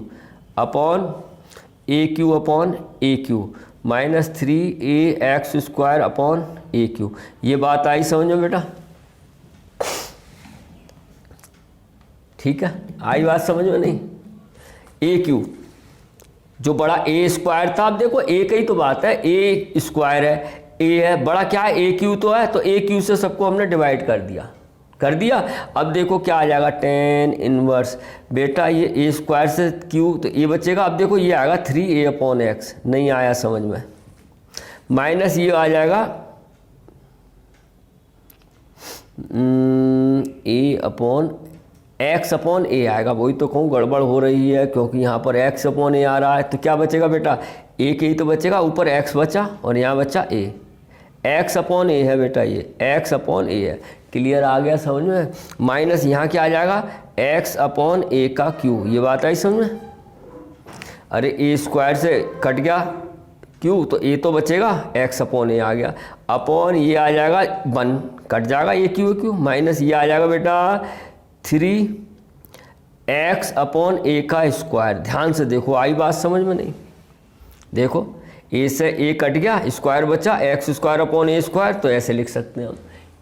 upon A cube minus 3a X square upon A cube. ये बात आई समझ में बेटा, ठीक है, आई बात समझ में नहीं। ए क्यू जो बड़ा ए स्क्वायर था, अब देखो ए की तो बात है, ए स्क्वायर है, ए है बड़ा, क्या है ए क्यू तो है, तो ए क्यू से सबको हमने डिवाइड कर दिया। अब देखो क्या आ जाएगा, टेन इनवर्स, बेटा ये ए स्क्वायर से क्यू तो ए बचेगा, अब देखो ये आएगा 3a अपॉन एक्स, नहीं आया समझ में, माइनस ये आ जाएगा ए अपॉन एक्स अपॉन ए आएगा, वही तो कहूँ गड़बड़ हो रही है क्योंकि यहाँ पर एक्स अपॉन ए आ रहा है, तो क्या बचेगा बेटा, ए के ही तो बचेगा, ऊपर एक्स बचा और यहाँ बचा ए, एक्स अपॉन ए है बेटा, ये एक्स अपॉन ए है। क्लियर आ गया समझ में, माइनस यहाँ क्या आ जाएगा, एक्स अपॉन ए का क्यू, ये बात आई समझ में। अरे ए स्क्वायर से कट गया क्यू, तो ए तो बचेगा, एक्स अपॉन ए आ गया, अपॉन ये आ जाएगा 1, कट जाएगा ये क्यू, माइनस ये आ जाएगा बेटा 3x अपॉन ए का स्क्वायर। ध्यान से देखो, आई बात समझ में नहीं, देखो ए से ए कट गया, स्क्वायर बचा, एक्स स्क्वायर अपॉन ए स्क्वायर, तो ऐसे लिख सकते हैं हम।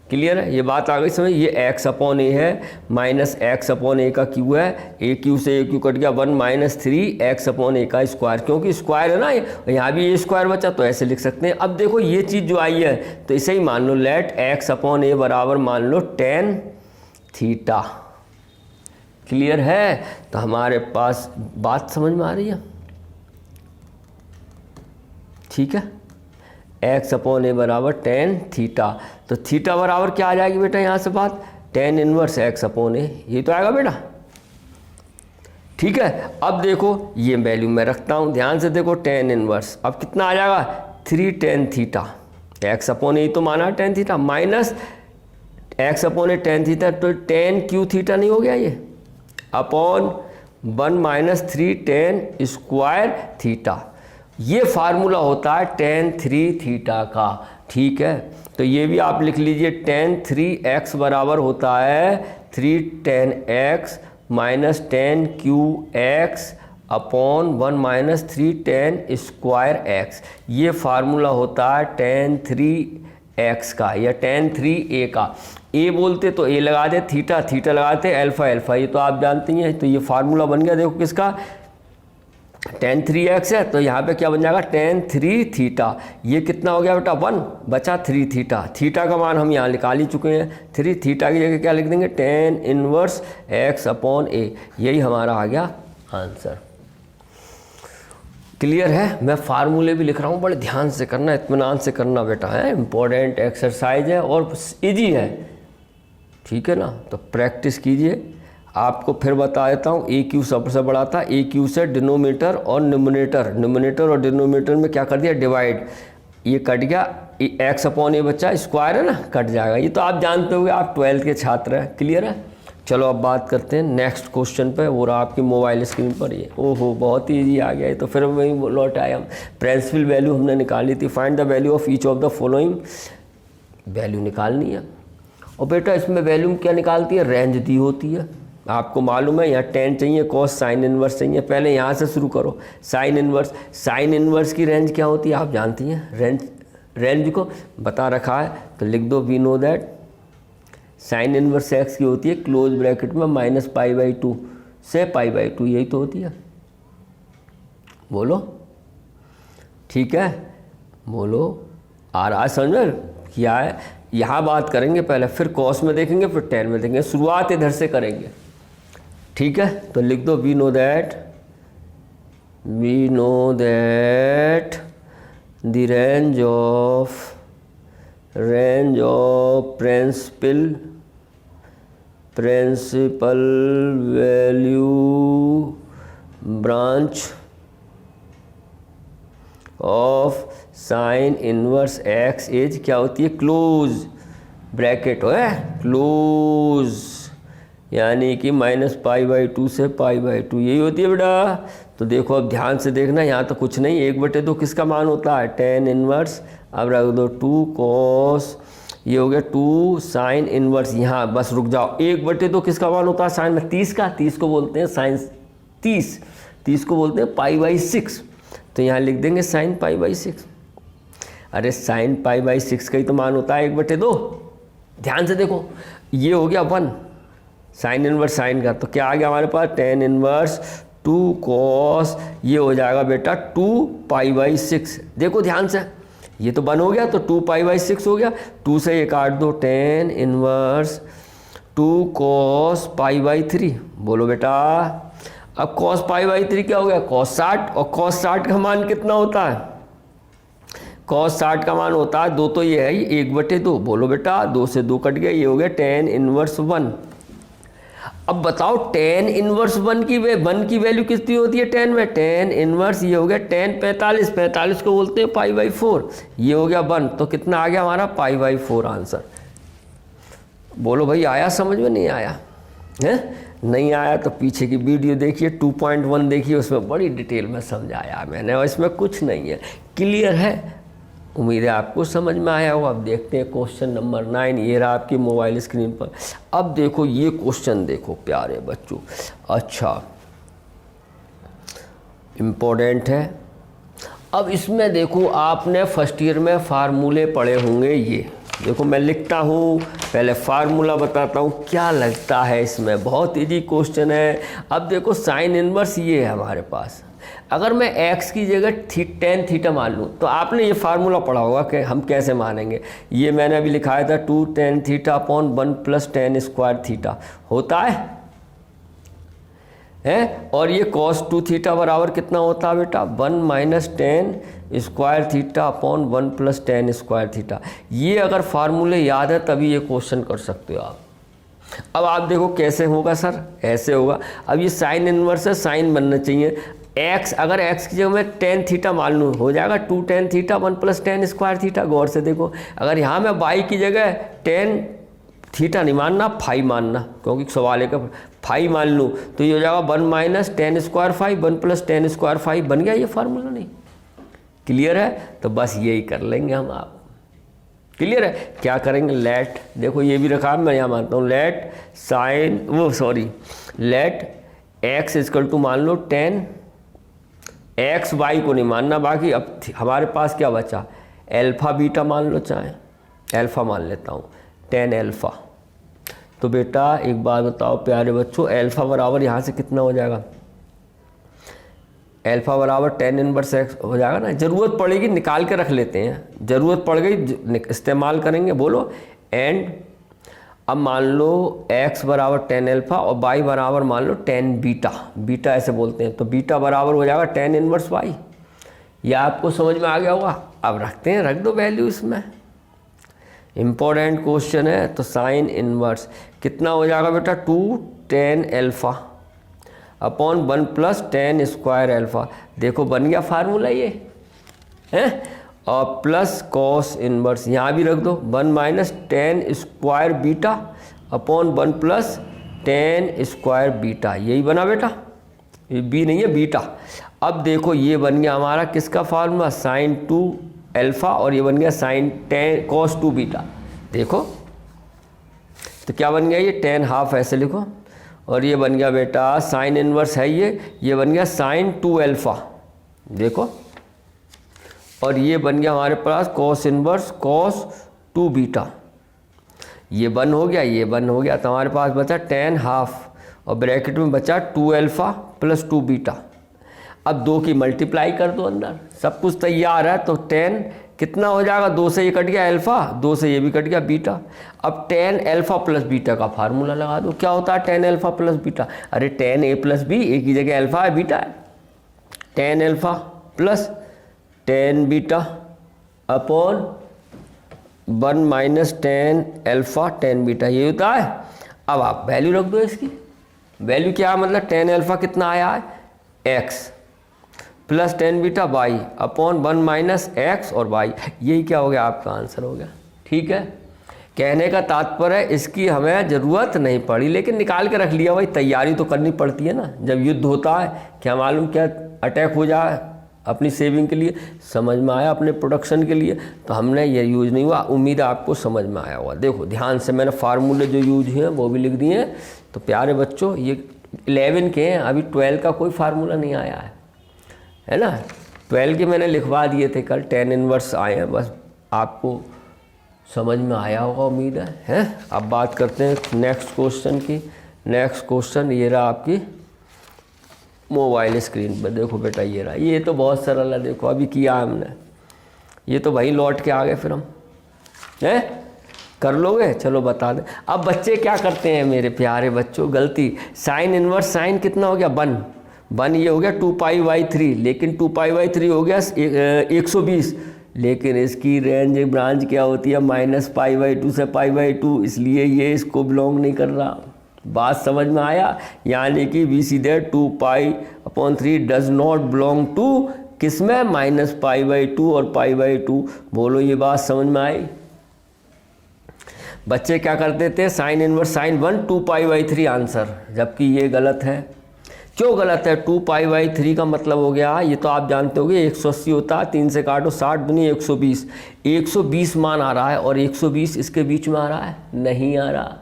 क्लियर है, ये बात आ गई समझ। ये एक्स अपॉन ए है, माइनस एक्स अपॉन ए का क्यू है, ए क्यू से ए क्यू कट गया, 1 माइनस 3x अपॉन ए का स्क्वायर, क्योंकि स्क्वायर है ना ये, यहाँ भी ए स्क्वायर बचा, तो ऐसे लिख सकते हैं। अब देखो ये चीज़ जो आई है, तो इसे ही मान लो, लेट एक्स अपॉन ए बराबर मान लो tan थीटा। क्लियर है, तो हमारे पास बात समझ में आ रही है, ठीक है, एक्स अपॉन ए बराबर tan थीटा, तो थीटा बराबर क्या आ जाएगी बेटा यहाँ से बात, tan इनवर्स एक्स अपॉन ए, ये तो आएगा बेटा, ठीक है। अब देखो ये वैल्यू मैं रखता हूँ, ध्यान से देखो, tan इनवर्स अब कितना आ जाएगा 3 tan theta, X upon A तो माना tan theta, minus X upon A tan theta, तो tan क्यू थीटा नहीं हो गया ये। Upon 1 minus 3 tan square theta. ये फार्मूला होता है टेन 3 थीटा का, ठीक है। तो ये भी आप लिख लीजिए, टेन 3x बराबर होता है 3 ten x minus ten Q x upon 1 minus 3 tan square x। ये फार्मूला होता है टेन 3x का या टेन 3a का। a बोलते तो a लगा दे, थीटा थीटा लगाते अल्फा अल्फा, ये तो आप जानते हैं। तो ये फार्मूला बन गया, देखो किसका, टेन 3x है, तो यहाँ पे क्या बन जाएगा टेन 3 थीटा। ये कितना हो गया बेटा 1, बचा 3 थीटा। थीटा का मान हम यहाँ निकाल ही चुके हैं, 3 थीटा की जगह क्या लिख देंगे, tan inverse x upon a। यही हमारा आ गया आंसर। क्लियर है? मैं फार्मूले भी लिख रहा हूँ, बड़े ध्यान से करना, इत्मीनान से करना बेटा, है इम्पोर्टेंट एक्सरसाइज है और इजी है, ठीक है ना। तो प्रैक्टिस कीजिए। आपको फिर बता देता हूँ, ए क्यू सबसे बड़ा था, ए क्यू से डिनोमीटर और न्यूमरेटर और डिनोमीटर में क्या कर दिया, डिवाइड। ये कट गया, एक्स अपॉन ए बच्चा स्क्वायर है ना, कट जाएगा। ये तो आप जानते होंगे, आप 12th के छात्र हैं। क्लियर है? चलो अब बात करते हैं नेक्स्ट क्वेश्चन पे। वो रहा आपकी मोबाइल स्क्रीन पर ये, ओहो बहुत ही ईजी आ गया। तो फिर वही लौट आए हम, प्रिंसिपल वैल्यू हमने निकाली थी। Find the value of each of the following, value निकालनी है। और बेटा इसमें वैल्यू क्या निकालती है, रेंज दी होती है। आपको मालूम है यहाँ टेन चाहिए, कॉस साइन इनवर्स चाहिए। पहले यहाँ से शुरू करो, साइन इनवर्स की रेंज क्या होती है आप जानती हैं। रेंज को बता रखा है तो लिख दो, we know that sine inverse x की होती है क्लोज ब्रैकेट में -π/2 से π/2, यही तो होती है। बोलो ठीक है, बोलो आ रहा है समझ में क्या है। यहाँ बात करेंगे पहले, फिर कॉस में देखेंगे, फिर टेन में देखेंगे, शुरुआत इधर से करेंगे, ठीक है। तो लिख दो, we know that the range of principal value branch of sine inverse x is क्या होती है, क्लोज ब्रैकेट है, क्लोज यानी कि -π/2 से π/2, यही होती है बेटा। तो देखो अब ध्यान से देखना, यहाँ तो कुछ नहीं, 1/2 किसका मान होता है, टेन इनवर्स। अब रख दो 2 कॉस, ये हो गया 2 साइन इनवर्स। यहाँ बस रुक जाओ, 1/2 किसका मान होता है साइन में, 30 का। 30 को बोलते हैं साइन 30 को बोलते हैं π/6। तो यहाँ लिख देंगे साइन π/6। अरे साइन π/6 का ही तो मान होता है 1/2। ध्यान से देखो, ये हो गया 1 साइन इनवर्स साइन का। तो क्या आ गया हमारे पास, टेन इनवर्स 2 कॉस, ये हो जाएगा बेटा 2 π/6। देखो ध्यान से, ये तो 1 हो गया तो 2 π/6 हो गया। 2 से ये काट दो, टेन इनवर्स 2 कॉस π/3। बोलो बेटा, अब कॉस π/3 क्या हो गया, कॉस 60। और कॉस 60 का मान कितना होता है, कॉस 60 का मान होता है 2, तो ये है 1/2। बोलो बेटा, 2 से 2 कट गया, ये हो गया टेन इनवर्स 1। अब बताओ टेन इनवर्स 1 की वैल्यू कितनी होती है टेन में, टेन इनवर्स ये हो गया टेन 45 को बोलते हैं π/4। ये हो गया 1, तो कितना आ गया हमारा π/4 आंसर। बोलो भाई आया समझ में, नहीं आया है? नहीं आया तो पीछे की वीडियो देखिए, 2.1 देखिए, उसमें बड़ी डिटेल में समझाया मैंने, और इसमें कुछ नहीं है। क्लियर है? उम्मीद है आपको समझ में आया होगा। अब देखते हैं क्वेश्चन नंबर 9, ये रहा आपकी मोबाइल स्क्रीन पर। अब देखो ये क्वेश्चन देखो प्यारे बच्चों, अच्छा इम्पोर्टेंट है। अब इसमें देखो आपने फर्स्ट ईयर में फार्मूले पढ़े होंगे। ये देखो मैं लिखता हूँ, पहले फार्मूला बताता हूँ क्या लगता है इसमें। बहुत इजी क्वेश्चन है। अब देखो साइन इनवर्स ये है हमारे पास, अगर मैं x की जगह टेन थीटा मान लूँ, तो आपने ये फार्मूला पढ़ा होगा कि हम कैसे मानेंगे। ये मैंने अभी लिखाया था 2 tan theta upon 1 + tan square theta होता है। और ये cos 2 थीटा बराबर कितना होता है बेटा, 1 - tan square theta upon 1 + tan square theta. ये अगर फार्मूले याद है तभी ये क्वेश्चन कर सकते हो आप। अब आप देखो कैसे होगा सर, ऐसे होगा। अब ये साइन इनवर्स है, साइन बनना चाहिए x, अगर x की जगह मैं टेन थीटा मान लूँ, हो जाएगा 2 tan theta 1 + tan square theta. गौर से देखो, अगर यहाँ मैं y की जगह टेन थीटा नहीं मानना, फाई मानना, क्योंकि सवाल है कि 5 मान लूँ तो ये हो जाएगा 1 minus ten square 5, 1 plus tan square 5 बन गया ये फार्मूला। नहीं क्लियर है? तो बस यही कर लेंगे हम। आप क्लियर है? क्या करेंगे, लेट, देखो ये भी रखा मैं यहाँ मानता हूँ, let let x is equal to मान लो 10 x, y को नहीं मानना। बाकी अब हमारे पास क्या बचा, एल्फ़ा बीटा मान लो, चाहे एल्फ़ा मान लेता हूँ 10 एल्फ़ा। तो बेटा एक बात बताओ प्यारे बच्चों, एल्फ़ा बराबर यहाँ से कितना हो जाएगा, एल्फ़ा बराबर 10 इनवर्स x हो जाएगा ना। ज़रूरत पड़ेगी निकाल के रख लेते हैं, ज़रूरत पड़ गई इस्तेमाल करेंगे। बोलो एंड अब मान लो x बराबर 10 एल्फ़ा और y बराबर मान लो 10 बीटा, बीटा ऐसे बोलते हैं, तो बीटा बराबर हो जाएगा 10 इनवर्स y। यह आपको समझ में आ गया होगा। अब रखते हैं, रख दो वैल्यू इसमें, इम्पोर्टेंट क्वेश्चन है। तो साइन इनवर्स कितना हो जाएगा बेटा, 2 10 alpha upon 1 plus 10 square alpha. देखो बन गया फार्मूला ये है, और प्लस कॉस इनवर्स यहाँ भी रख दो, 1 minus 10 square beta upon 1 plus 10 square beta. यही बना बेटा, ये बी नहीं है बीटा। अब देखो ये बन गया हमारा किसका फार्मूला, साइन 2 एल्फ़ा, और ये बन गया साइन 10 कॉस 2 बीटा। देखो तो क्या बन गया, ये 10 हाफ ऐसे लिखो, और ये बन गया बेटा साइन इनवर्स है ये बन गया साइन 2 एल्फ़ा। देखो, और ये बन गया हमारे पास कॉस इनवर्स कॉस 2 बीटा। ये बन हो गया, ये बन हो गया, तो हमारे पास बचा 10 हाफ और ब्रैकेट में बचा 2 एल्फ़ा प्लस 2 बीटा। अब 2 की मल्टीप्लाई कर दो अंदर, सब कुछ तैयार है। तो 10 कितना हो जाएगा, 2 से ये कट गया एल्फ़ा, 2 से ये भी कट गया बीटा। अब 10 एल्फ़ा प्लस बीटा का फार्मूला लगा दो। क्या होता है 10 एल्फ़ा प्लस बीटा, अरे 10 a प्लस बी, एक ही जगह एल्फ़ा है बीटा है, 10 alpha plus 10 beta upon 1 minus 10 alpha 10 beta, ये होता है। अब आप वैल्यू रख दो इसकी, वैल्यू क्या है, मतलब 10 एल्फ़ा कितना आया है, x plus 10 beta y upon 1 minus x और y। यही क्या हो गया, आपका आंसर हो गया। ठीक है, कहने का तात्पर्य है इसकी हमें ज़रूरत नहीं पड़ी, लेकिन निकाल के रख लिया। भाई तैयारी तो करनी पड़ती है ना, जब युद्ध होता है, क्या मालूम क्या अटैक हो जाए, अपनी सेविंग के लिए समझ में आया, अपने प्रोडक्शन के लिए, तो हमने ये यूज़ नहीं हुआ। उम्मीद है आपको समझ में आया होगा। देखो ध्यान से, मैंने फार्मूले जो यूज हैं वो भी लिख दिए हैं। तो प्यारे बच्चों ये 11 के हैं, अभी 12 का कोई फार्मूला नहीं आया है ना। 12 के मैंने लिखवा दिए थे कल, 10 इनवर्स आए हैं, बस आपको समझ में आया होगा उम्मीद है। अब बात करते हैं नेक्स्ट क्वेश्चन की। नेक्स्ट क्वेश्चन ये रहा आपकी मोबाइल स्क्रीन पर। देखो बेटा ये रहा, ये तो बहुत सरल है। देखो अभी किया हमने, ये तो वहीं लौट के आ गए, फिर हम हैं कर लोगे, चलो बता दें। अब बच्चे क्या करते हैं मेरे प्यारे बच्चों, गलती, साइन इनवर्स साइन कितना हो गया 1 ये हो गया 2π/3, लेकिन 2π/3 हो गया 120, लेकिन इसकी रेंज ब्रांच क्या होती है -π/2 से π/2, इसलिए ये इसको बिलोंग नहीं कर रहा। बात समझ में आया, यानी कि we see that 2π/3 does not belong to किसमें, -π/2 और π/2। बोलो ये बात समझ में आई। बच्चे क्या करते थे, साइन इनवर्स साइन 1 2π/3 आंसर, जबकि ये गलत है। क्यों गलत है, 2π/3 का मतलब हो गया, ये तो आप जानते होगे 180 होता है, 3 से काटो 60 दूनी 120, 120 मान आ रहा है, और 120 इसके बीच में आ रहा है, नहीं आ रहा,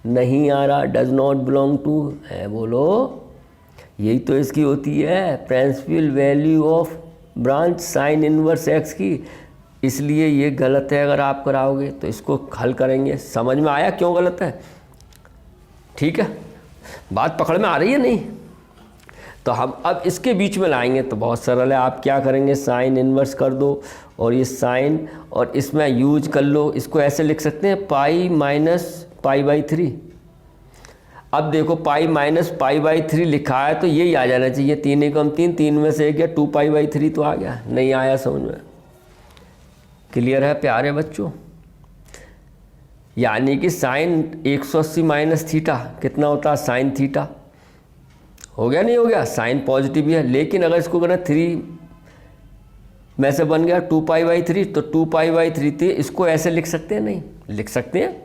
नहीं आ रहा, डज नॉट बिलोंग टू है। बोलो यही तो इसकी होती है principal value of branch sine inverse x की, इसलिए ये गलत है। अगर आप कराओगे तो इसको हल करेंगे। समझ में आया क्यों गलत है, ठीक है, बात पकड़ में आ रही है नहीं। तो हम अब इसके बीच में लाएंगे तो बहुत सरल है। आप क्या करेंगे, साइन इनवर्स कर दो और ये साइन, और इसमें यूज कर लो, इसको ऐसे लिख सकते हैं पाई माइनस π/3। अब देखो पाई माइनस π/3 लिखा है तो यही आ जाना चाहिए, 3 एकम 3, 3 में से 1 गया, 2π/3 तो आ गया। नहीं आया समझ में, क्लियर है प्यारे बच्चों। यानी कि साइन 180 माइनस थीटा कितना होता है, साइन थीटा हो गया, नहीं हो गया, साइन पॉजिटिव ही है। लेकिन अगर इसको करना 3 में से बन गया 2π/3, तो 2π/3 थे, इसको ऐसे लिख सकते हैं, नहीं लिख सकते हैं,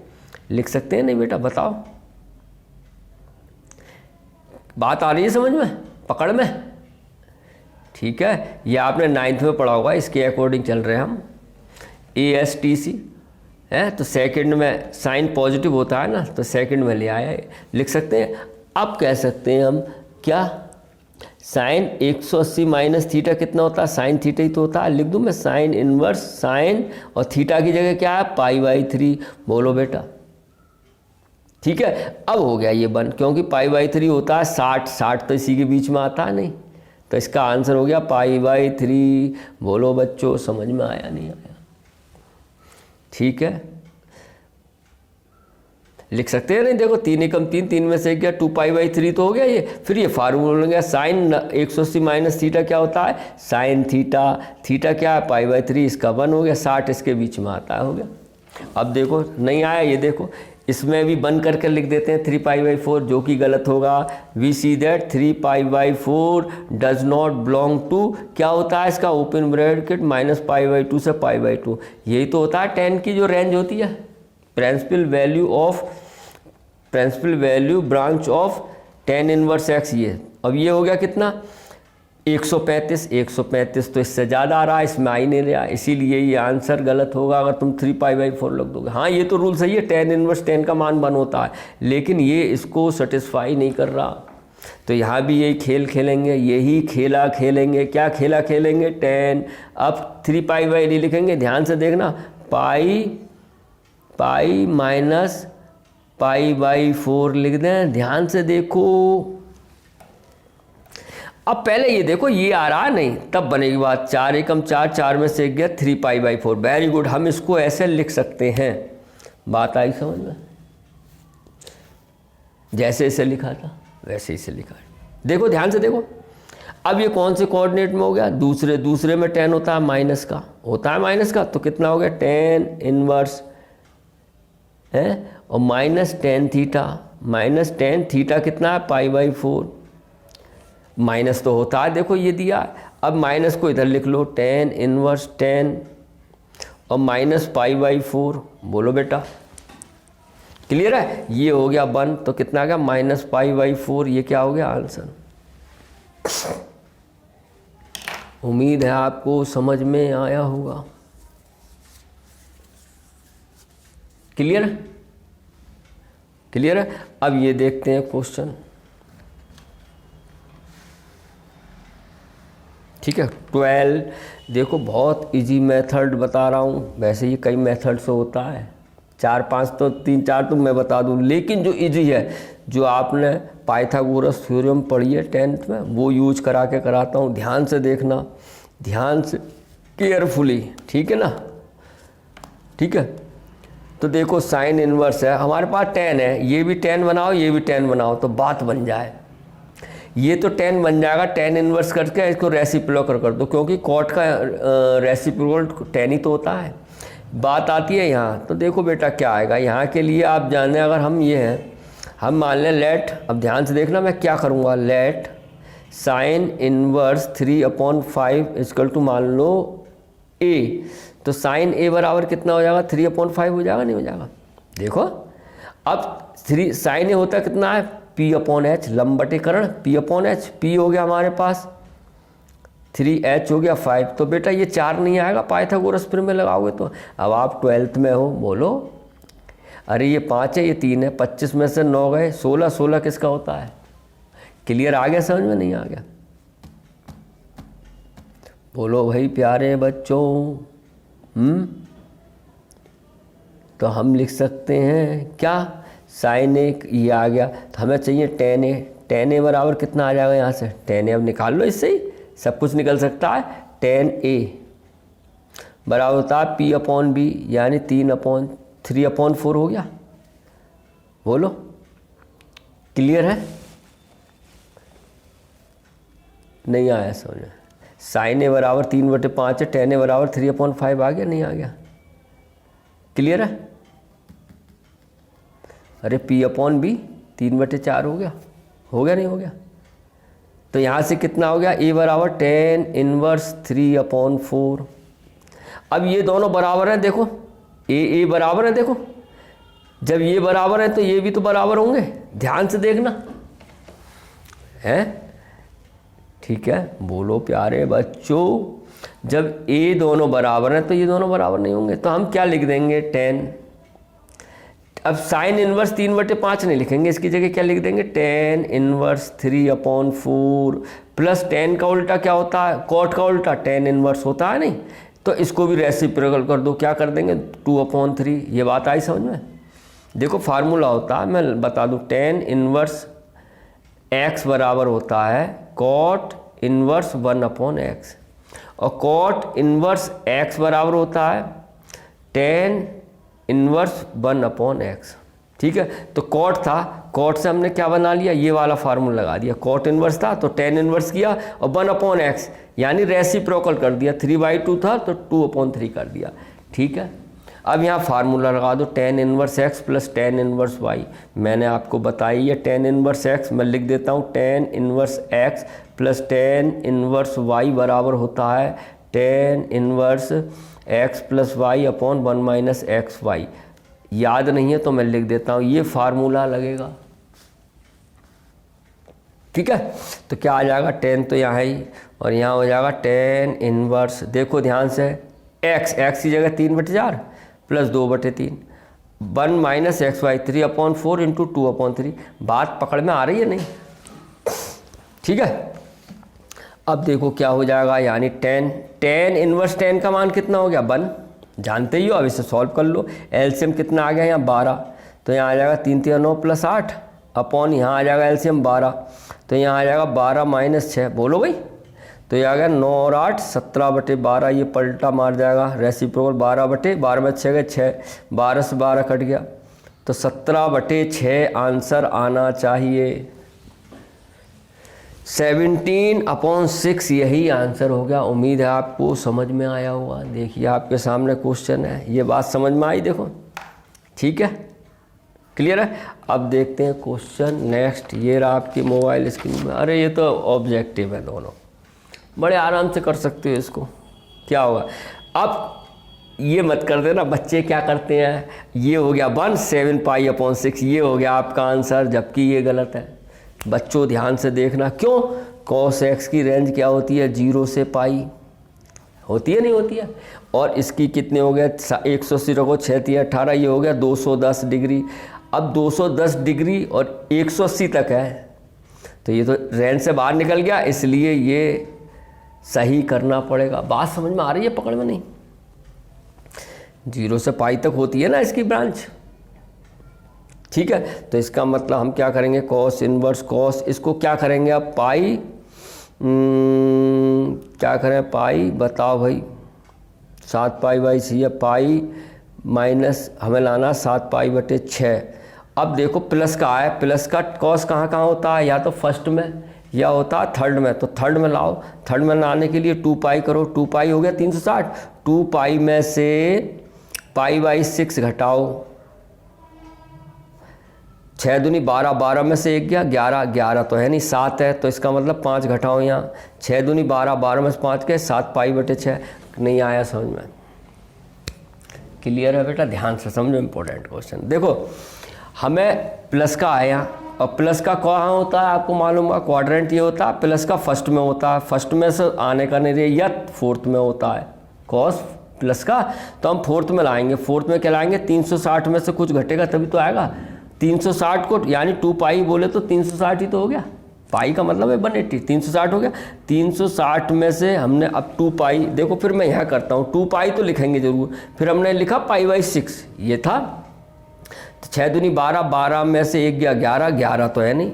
लिख सकते हैं नहीं बेटा, बताओ बात आ रही है समझ में, पकड़ में? ठीक है, ये आपने 9th में पढ़ा होगा, इसके अकॉर्डिंग चल रहे हैं हम। ASTC है तो सेकंड में साइन पॉजिटिव होता है ना, तो सेकंड में ले आया लिख सकते हैं। अब कह सकते हैं हम क्या, साइन 180 माइनस थीटा कितना होता है, साइन थीटा ही तो होता है। लिख दूँ मैं साइन इनवर्स साइन, और थीटा की जगह क्या है, π/3। बोलो बेटा, ठीक है। अब हो गया ये बन, क्योंकि π/3 होता है 60 तो इसी के बीच में आता है नहीं, तो इसका आंसर हो गया π/3। बोलो बच्चों, समझ में आया नहीं आया? ठीक है, लिख सकते हैं नहीं? देखो 3 एकम 3, 3 में से गया 2π/3 तो हो गया ये। फिर ये फार्मूला गया, साइन 180 माइनस थीटा क्या होता है, साइन थीटा। थीटा क्या है, π/3, इसका 1 हो गया, 60 इसके बीच में आता है, हो गया। अब देखो नहीं आया, ये देखो इसमें भी बंद करके लिख देते हैं 3π/4, जो कि गलत होगा। We see that 3π/4 does not belong to, क्या होता है इसका, ओपन ब्रैकेट -π/2 से π/2। यही तो होता है 10 की जो रेंज होती है, principal value branch of tan inverse x। ये अब ये हो गया कितना, 135 तो इससे ज़्यादा आ रहा है, इसमें आ ही नहीं रहा, इसीलिए ये आंसर गलत होगा अगर तुम 3π/4 लग दोगे। हाँ ये तो रूल सही है, tan इनवर्स 10 का मान 1 होता है, लेकिन ये इसको सेटिस्फाई नहीं कर रहा, तो यहाँ भी यही खेल खेलेंगे, यही खेला खेलेंगे। क्या खेला खेलेंगे, 10। अब 3π/नहीं लिखेंगे, ध्यान से देखना, पाई माइनस π/4 लिख दें, ध्यान से देखो। अब पहले ये देखो, ये आ रहा नहीं, तब बनेगी बात। 4 एकम 4, 4 में से गया 3π/4। वेरी गुड, हम इसको ऐसे लिख सकते हैं। बात आई समझ में? जैसे इसे लिखा था वैसे इसे लिखा है। देखो ध्यान से देखो, अब ये कौन से कोऑर्डिनेट में हो गया, दूसरे में tan होता है माइनस का, तो कितना हो गया, tan इनवर्स है, और माइनस tan थीटा कितना है, π/4। माइनस तो होता है, देखो ये दिया। अब माइनस को इधर लिख लो, tan इनवर्स tan और माइनस π/4। बोलो बेटा, क्लियर है? ये हो गया 1, तो कितना आ गया, -π/4। ये क्या हो गया आंसर। उम्मीद है आपको समझ में आया होगा। क्लियर है? क्लियर है? अब ये देखते हैं क्वेश्चन, ठीक है। 12 देखो, बहुत इजी मेथड बता रहा हूँ, वैसे ये कई मेथड से होता है, 4-5 तो 3-4 तो मैं बता दूँ, लेकिन जो इजी है, जो आपने पाइथागोरस थ्योरम पढ़ी है 10th में, वो यूज करा के कराता हूँ। ध्यान से देखना, ध्यान से, केयरफुली, ठीक है ना? ठीक है, तो देखो साइन इनवर्स है, हमारे पास tan है, ये भी tan बनाओ, ये भी tan बनाओ, तो बात बन जाए। ये तो tan बन जाएगा, tan इनवर्स करके इसको रेसिप्रोकल कर दो, क्योंकि कॉट का रेसिप्रोकल tan ही तो होता है। बात आती है यहाँ, तो देखो बेटा क्या आएगा यहाँ के लिए, आप जाने, अगर हम ये हैं, हम मान लें लेट, अब ध्यान से देखना मैं क्या करूँगा, let sine inverse 3/5 equal to मान लो a, तो साइन a बराबर कितना हो जाएगा, 3/5 हो जाएगा, नहीं हो जाएगा? देखो अब 3 साइन a होता है कितना है, p/h, लंबटीकरण p/h, p हो गया हमारे पास, 3h हो गया 5, तो बेटा ये 4 नहीं आएगा पाइथागोरस थ्योरम में लगाओगे तो। अब आप 12th में हो, बोलो, अरे ये 5 है, ये 3 है, 25 में से 9 गए, 16 किसका होता है? क्लियर आ गया समझ में, नहीं आ गया? बोलो भाई प्यारे बच्चों। तो हम लिख सकते हैं क्या, साइन ए, ये आ गया, तो हमें चाहिए tan a बराबर कितना आ जाएगा यहाँ से, tan a अब निकाल लो, इससे ही सब कुछ निकल सकता है। tan a बराबर होता है p/b, यानी 3/4 हो गया। बोलो, क्लियर है? नहीं आया समझ में? साइन a बराबर 3/5 है, tan a बराबर 3/5 आ गया, नहीं आ गया? क्लियर है? अरे p/b 3/4 हो गया, नहीं हो गया? तो यहाँ से कितना हो गया, a बराबर tan इनवर्स 3/4। अब ये दोनों बराबर हैं, देखो a बराबर है, देखो जब ये बराबर है तो ये भी तो बराबर होंगे, ध्यान से देखना। है। ठीक है, बोलो प्यारे बच्चों, जब ए दोनों बराबर हैं तो ये दोनों बराबर नहीं होंगे, तो हम क्या लिख देंगे 10। अब साइन इनवर्स 3/5 नहीं लिखेंगे, इसकी जगह क्या लिख देंगे 10 इनवर्स 3/4 प्लस 10 का उल्टा क्या होता है, कॉट का उल्टा 10 इनवर्स होता है नहीं, तो इसको भी रेसिप्रोकल कर दो, क्या कर देंगे 2/3। ये बात आई समझ में। देखो फार्मूला होता है, मैं बता दूं, 10 इनवर्स x बराबर होता है कॉट इनवर्स 1/x, और कॉट इनवर्स x बराबर होता है 10 इनवर्स 1/x। ठीक है, तो कॉट था, कॉट से हमने क्या बना लिया, ये वाला फार्मूला लगा दिया, कॉट इनवर्स था तो 10 इनवर्स किया और 1/x यानी रेसिप्रोकल कर दिया, 3/2 था तो 2/3 कर दिया। ठीक है, अब यहाँ फार्मूला लगा दो 10 inverse x plus 10 inverse y। मैंने आपको बताई है 10 इनवर्स x, मैं लिख देता हूँ 10 inverse x plus 10 inverse y बराबर होता है 10 inverse x plus y upon 1 minus x y. याद नहीं है तो मैं लिख देता हूँ, ये फार्मूला लगेगा। ठीक है, तो क्या आ जाएगा 10 तो यहाँ ही, और यहाँ हो जाएगा 10 इनवर्स, देखो ध्यान से, x की जगह 3/4 plus 2/3 1 minus x y 3/4 into 2/3। बात पकड़ में आ रही है नहीं? ठीक है, अब देखो क्या हो जाएगा, यानी 10 इनवर्स 10 का मान कितना हो गया 1, जानते ही हो, अब इसे सॉल्व कर लो। एलसीएम कितना आ गया यहाँ 12, तो यहाँ आ जाएगा 3 3 9 प्लस 8 अपॉन यहाँ आ जाएगा एलसीएम 12, तो यहाँ आ जाएगा 12 माइनस 6, बोलो भाई, तो ये आ गया 9 और 8 17/12, ये पलटा मार जाएगा रेसिप्रोकल 12/12 में 6 गए 6, 12 से 12 कट गया, तो 17/6 आंसर आना चाहिए। 17/6 यही आंसर हो गया। उम्मीद है आपको समझ में आया होगा। देखिए आपके सामने क्वेश्चन है, ये बात समझ में आई, देखो ठीक है, क्लियर है। अब देखते हैं क्वेश्चन नेक्स्ट, ये रहा आपकी मोबाइल स्क्रीन में। अरे ये तो ऑब्जेक्टिव है, दोनों बड़े आराम से कर सकते हो इसको। क्या होगा, अब ये मत कर देना, बच्चे क्या करते हैं, ये हो गया 1 7π/6, ये हो गया आपका आंसर, जबकि ये गलत है। बच्चों ध्यान से देखना, क्यों, cos x की रेंज क्या होती है 0 से पाई होती है, नहीं होती है, और इसकी कितने हो गए 180 रखो 6 3 18, ये हो गया 210 डिग्री। अब 210 डिग्री और 180 तक है, तो ये तो रेंज से बाहर निकल गया, इसलिए ये सही करना पड़ेगा। बात समझ में आ रही है, पकड़ में नहीं, 0 से पाई तक होती है ना इसकी ब्रांच। ठीक है, तो इसका मतलब हम क्या करेंगे, कॉस इनवर्स कॉस, इसको क्या करेंगे अब पाई, क्या करें पाई, बताओ भाई, 7π/6 पाई माइनस हमें लाना 7π/6। अब देखो प्लस का है, प्लस का कॉस कहाँ कहाँ होता है, या तो फर्स्ट में या होता है थर्ड में, तो थर्ड में लाओ। थर्ड में लाने के लिए 2π करो, 2π हो गया 360, 2π में से π/6 घटाओ, 6 दूनी 12, 12 में से 1 गया 11, 11 तो है नहीं 7 है, तो इसका मतलब 5 घटाओ यहाँ, 6 दूनी 12, 12 में से 5 गए 7π/6। नहीं आया समझ में, क्लियर है बेटा, ध्यान से समझो, इंपॉर्टेंट क्वेश्चन। देखो हमें प्लस का आया, और प्लस का कहाँ होता है आपको मालूम है, क्वाड्रेंट ये होता है, प्लस का फर्स्ट में होता है, फर्स्ट में से आने का नहीं रही, या फोर्थ में होता है कॉस प्लस का, तो हम फोर्थ में लाएंगे। फोर्थ में क्या लाएंगे, 360 में से कुछ घटेगा तभी तो आएगा। 360 को यानी 2π बोले तो 360 ही तो हो गया, पाई का मतलब है 180, 360 हो गया। 360 में से हमने अब 2π, देखो फिर मैं यहाँ करता हूँ, 2π तो लिखेंगे जरूर, फिर हमने लिखा π/6, ये था, तो 6 दूनी 12, 12 में से 1 गया 11, 11 तो है नहीं।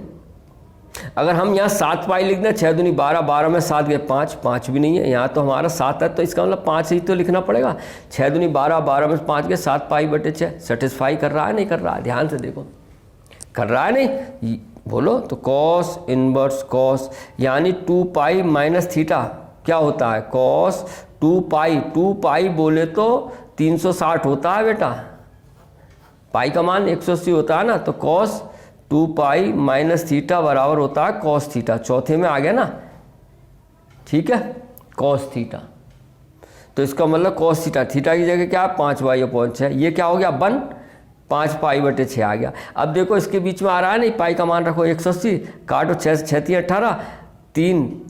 अगर हम यहाँ 7π लिख दें, 6 दूनी 12, 12 में 7 गए 5, 5 भी नहीं है, यहाँ तो हमारा 7 है, तो इसका मतलब 5 ही तो लिखना पड़ेगा। 6 दूनी 12, 12 में 5 गए 7π/6, सेटिस्फाई कर रहा है नहीं कर रहा है, ध्यान से देखो, कर रहा है नहीं, बोलो। तो कॉस इनवर्स कॉस यानी 2π माइनस थीटा क्या होता है, कॉस 2π, 2π बोले तो 360 होता है बेटा, पाई का मान 180 होता है ना, तो कॉस 2π माइनस थीटा बराबर होता है कॉस थीटा, चौथे में आ गया ना, ठीक है, कॉस थीटा। तो इसका मतलब कॉस थीटा, थीटा की जगह क्या है 5/6, ये क्या हो गया 1, 5 पाई बटे 6 आ गया। अब देखो इसके बीच में आ रहा है नहीं, पाई का मान रखो 180, काटो 6 6 3 18, 3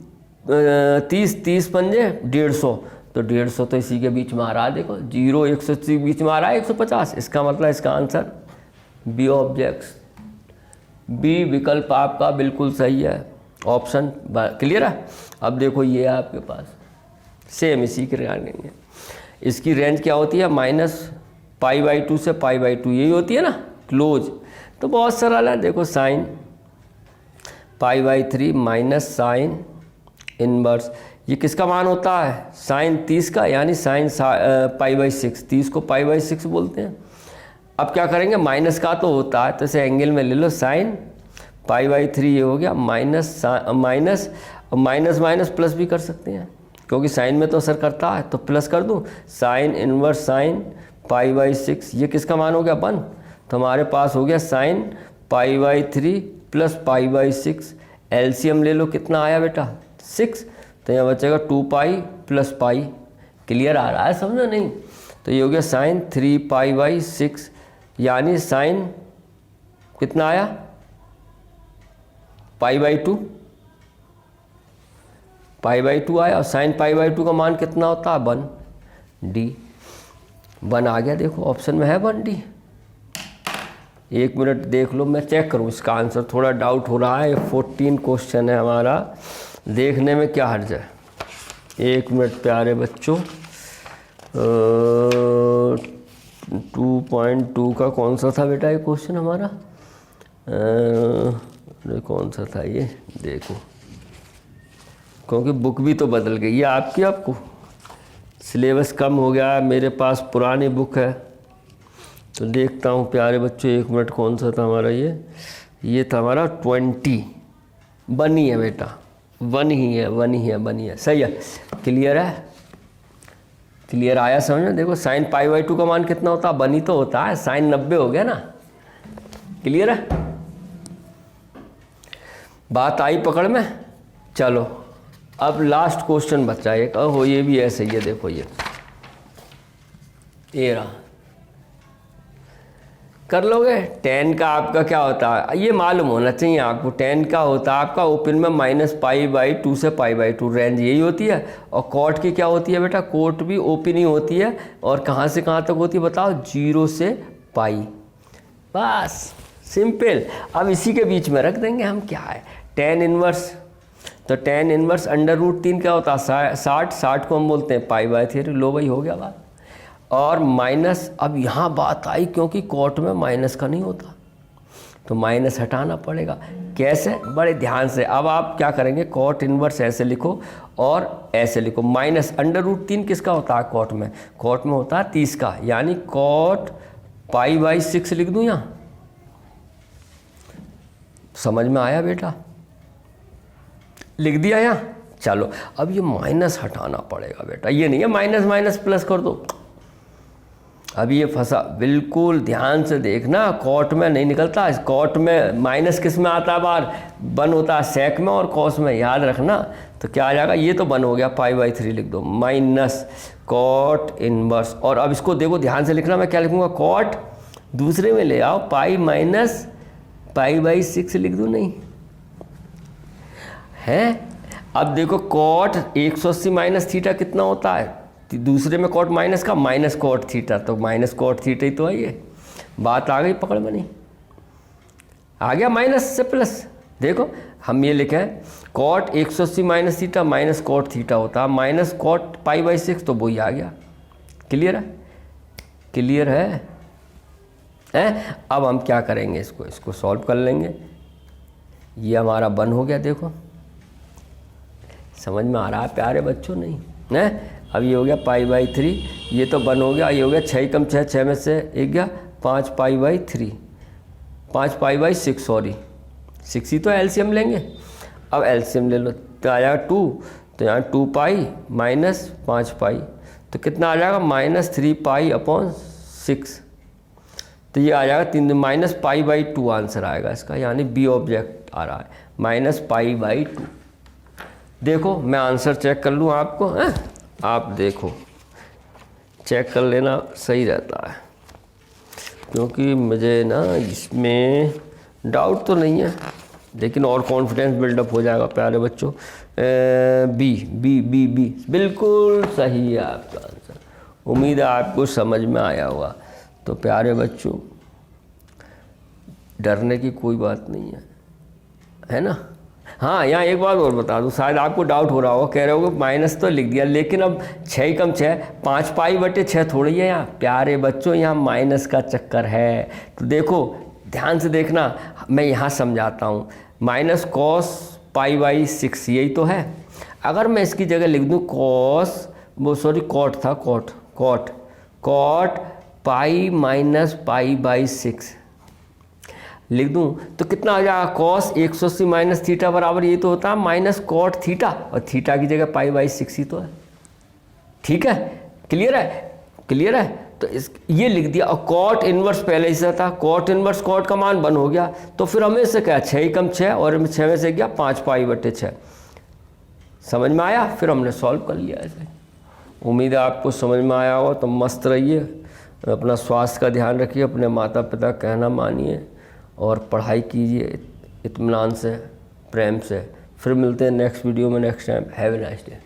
30 पंजे 150, तो 150 तो इसी के बीच में आ रहा है। देखो 0 180 के बीच में आ रहा है 150, इसका मतलब इसका आंसर बी ऑब्जेक्ट्स, बी विकल्प आपका बिल्कुल सही है, ऑप्शन क्लियर है। अब देखो ये है आपके पास सेम इसी के रिगार्डिंग है, इसकी रेंज क्या होती है -π/2 से π/2, यही होती है ना क्लोज। तो बहुत सरल है, देखो साइन π/3 माइनस साइन इनवर्स, ये किसका मान होता है साइन 30 का, यानी साइन π/6, 30 को π/6 बोलते हैं। अब क्या करेंगे, माइनस का तो होता है तो इसे एंगल में ले लो, साइन π/3 ये हो गया माइनस माइनस प्लस भी कर सकते हैं क्योंकि साइन में तो असर करता है, तो प्लस कर दूं, साइन इनवर्स साइन π/6, ये किसका मान हो गया 1, तो हमारे पास हो गया साइन π/3 प्लस π/6, एलसीएम ले लो, कितना आया बेटा 6, तो यहाँ बचेगा 2π प्लस पाई, क्लियर आ रहा है समझो नहीं। तो ये हो गया साइन 3π/6, यानी साइन कितना आया π/2 आया, और साइन π/2 का मान कितना होता है 1 डी, 1 आ गया। देखो ऑप्शन में है 1 डी, 1 मिनट देख लो, मैं चेक करूँ इसका आंसर, थोड़ा डाउट हो रहा है। 14 क्वेश्चन है हमारा, देखने में क्या हर्ज है। 1 मिनट प्यारे बच्चों, 2.2 का कौन सा था बेटा ये क्वेश्चन हमारा, कौन सा था ये देखो, क्योंकि बुक भी तो बदल गई है आपकी, आपको सिलेबस कम हो गया है, मेरे पास पुरानी बुक है। तो देखता हूँ प्यारे बच्चों, 1 मिनट, कौन सा था हमारा ये था हमारा 20, 1 ही है बेटा, 1 ही है, सही है, क्लियर है, क्लियर आया समझ में। देखो साइन π/2 का मान कितना होता है 1 ही तो होता है, साइन 90 हो गया ना, क्लियर है, बात आई पकड़ में। चलो अब लास्ट क्वेश्चन बचा एक, हो ये भी ऐसे ही है, देखो ये रहा, कर लोगे। 10 का आपका क्या होता है, ये मालूम होना चाहिए आपको, 10 का होता है आपका ओपन में -π/2 से π/2, रेंज यही होती है। और कॉट की क्या होती है बेटा, कोट भी ओपन ही होती है, और कहाँ से कहाँ तक होती है बताओ, 0 से π, बस सिंपल। अब इसी के बीच में रख देंगे हम, क्या है tan इनवर्स, तो tan इनवर्स √3 क्या होता है 60 को हम बोलते हैं π/3, लो भाई हो गया बात। और माइनस, अब यहाँ बात आई क्योंकि कॉट में माइनस का नहीं होता, तो माइनस हटाना पड़ेगा, कैसे, बड़े ध्यान से। अब आप क्या करेंगे, कॉट इनवर्स ऐसे लिखो और ऐसे लिखो, माइनस √3 किसका होता है कॉट में होता है 30 का, यानी कॉट π/6 लिख दूँ यहाँ, समझ में आया बेटा, लिख दिया यहाँ। चलो अब ये माइनस हटाना पड़ेगा बेटा, ये नहीं है माइनस प्लस कर दो, अब ये फंसा, बिल्कुल ध्यान से देखना, कॉट में नहीं निकलता, कॉट में माइनस किस में आता है बार, 1 होता है सेक में और कॉस में, याद रखना। तो क्या आ जाएगा, ये तो 1 हो गया, π/3 लिख दो, माइनस कॉट इनवर्स, और अब इसको देखो ध्यान से लिखना, मैं क्या लिखूँगा, कॉट दूसरे में ले आओ, पाई माइनस π/6 लिख दूँ, नहीं है। अब देखो कॉट 180 माइनस थीटा कितना होता है, दूसरे में कॉट माइनस का, माइनस कॉट थीटा, तो माइनस कॉट थीटा ही तो है, ये बात आ गई पकड़ में, नहीं आ गया माइनस से प्लस। देखो हम ये लिखे हैं cot 180 minus theta minus cot theta होता है, माइनस कॉट π/6, तो वही आ गया, क्लियर है, क्लियर है। अब हम क्या करेंगे, इसको सॉल्व कर लेंगे, ये हमारा 1 हो गया, देखो समझ में आ रहा है प्यारे बच्चों, नहीं है। अब ये हो गया π/3, ये तो 1 हो गया, ये हो गया 6 कम 6, 6 में से 1 गया, 5π/3, 5π/6 सॉरी, 6 ही तो एलसीएम लेंगे। अब एलसीएम ले लो तो आ जाएगा 2, तो यहाँ 2π माइनस 5π, तो कितना आ जाएगा -3π/6, तो ये आ जाएगा 3 -π/2 आंसर आएगा इसका, यानी बी ऑब्जेक्ट आ रहा है -π/2। देखो मैं आंसर चेक कर लूँ आपको, आप देखो चेक कर लेना, सही रहता है, क्योंकि मुझे ना इसमें डाउट तो नहीं है, लेकिन और कॉन्फिडेंस बिल्डअप हो जाएगा प्यारे बच्चों। बी बी बी बी बिल्कुल सही है आपका आंसर। उम्मीद है आपको समझ में आया होगा। तो प्यारे बच्चों, डरने की कोई बात नहीं है ना। हाँ, यहाँ एक बात और बता दूँ, शायद आपको डाउट हो रहा होगा, कह रहे हो कि माइनस तो लिख दिया, लेकिन अब 6 कम 6 5 पाई बटे 6 थोड़ी है यहाँ। प्यारे बच्चों, यहाँ माइनस का चक्कर है। तो देखो, ध्यान से देखना, मैं यहाँ समझाता हूँ। माइनस कॉस पाई बाई 6 यही तो है। अगर मैं इसकी जगह लिख दूँ कॉस, वो सॉरी कॉट था, cot pi minus pi by 6 लिख दूं तो कितना आ जाएगा? कॉस 180 माइनस थीटा बराबर ये तो होता है माइनस कॉट थीटा, और थीटा की जगह पाई बाई 6 ही तो है। ठीक है, क्लियर है। तो ये लिख दिया। और कॉट इनवर्स पहले से था, कॉट इनवर्स कॉट का मान 1 हो गया, तो फिर हमें से क्या 6 कम 6 और 6 में से गया 5 पाई बटे 6। समझ में आया? फिर हमने सॉल्व कर लिया ऐसे। उम्मीद है आपको समझ में आया होगा। तो मस्त रहिए, अपना स्वास्थ्य का ध्यान रखिए, अपने माता पिता कहना मानिए और पढ़ाई कीजिए इत्मीनान से, प्रेम से। फिर मिलते हैं नेक्स्ट वीडियो में next time. Have a nice day.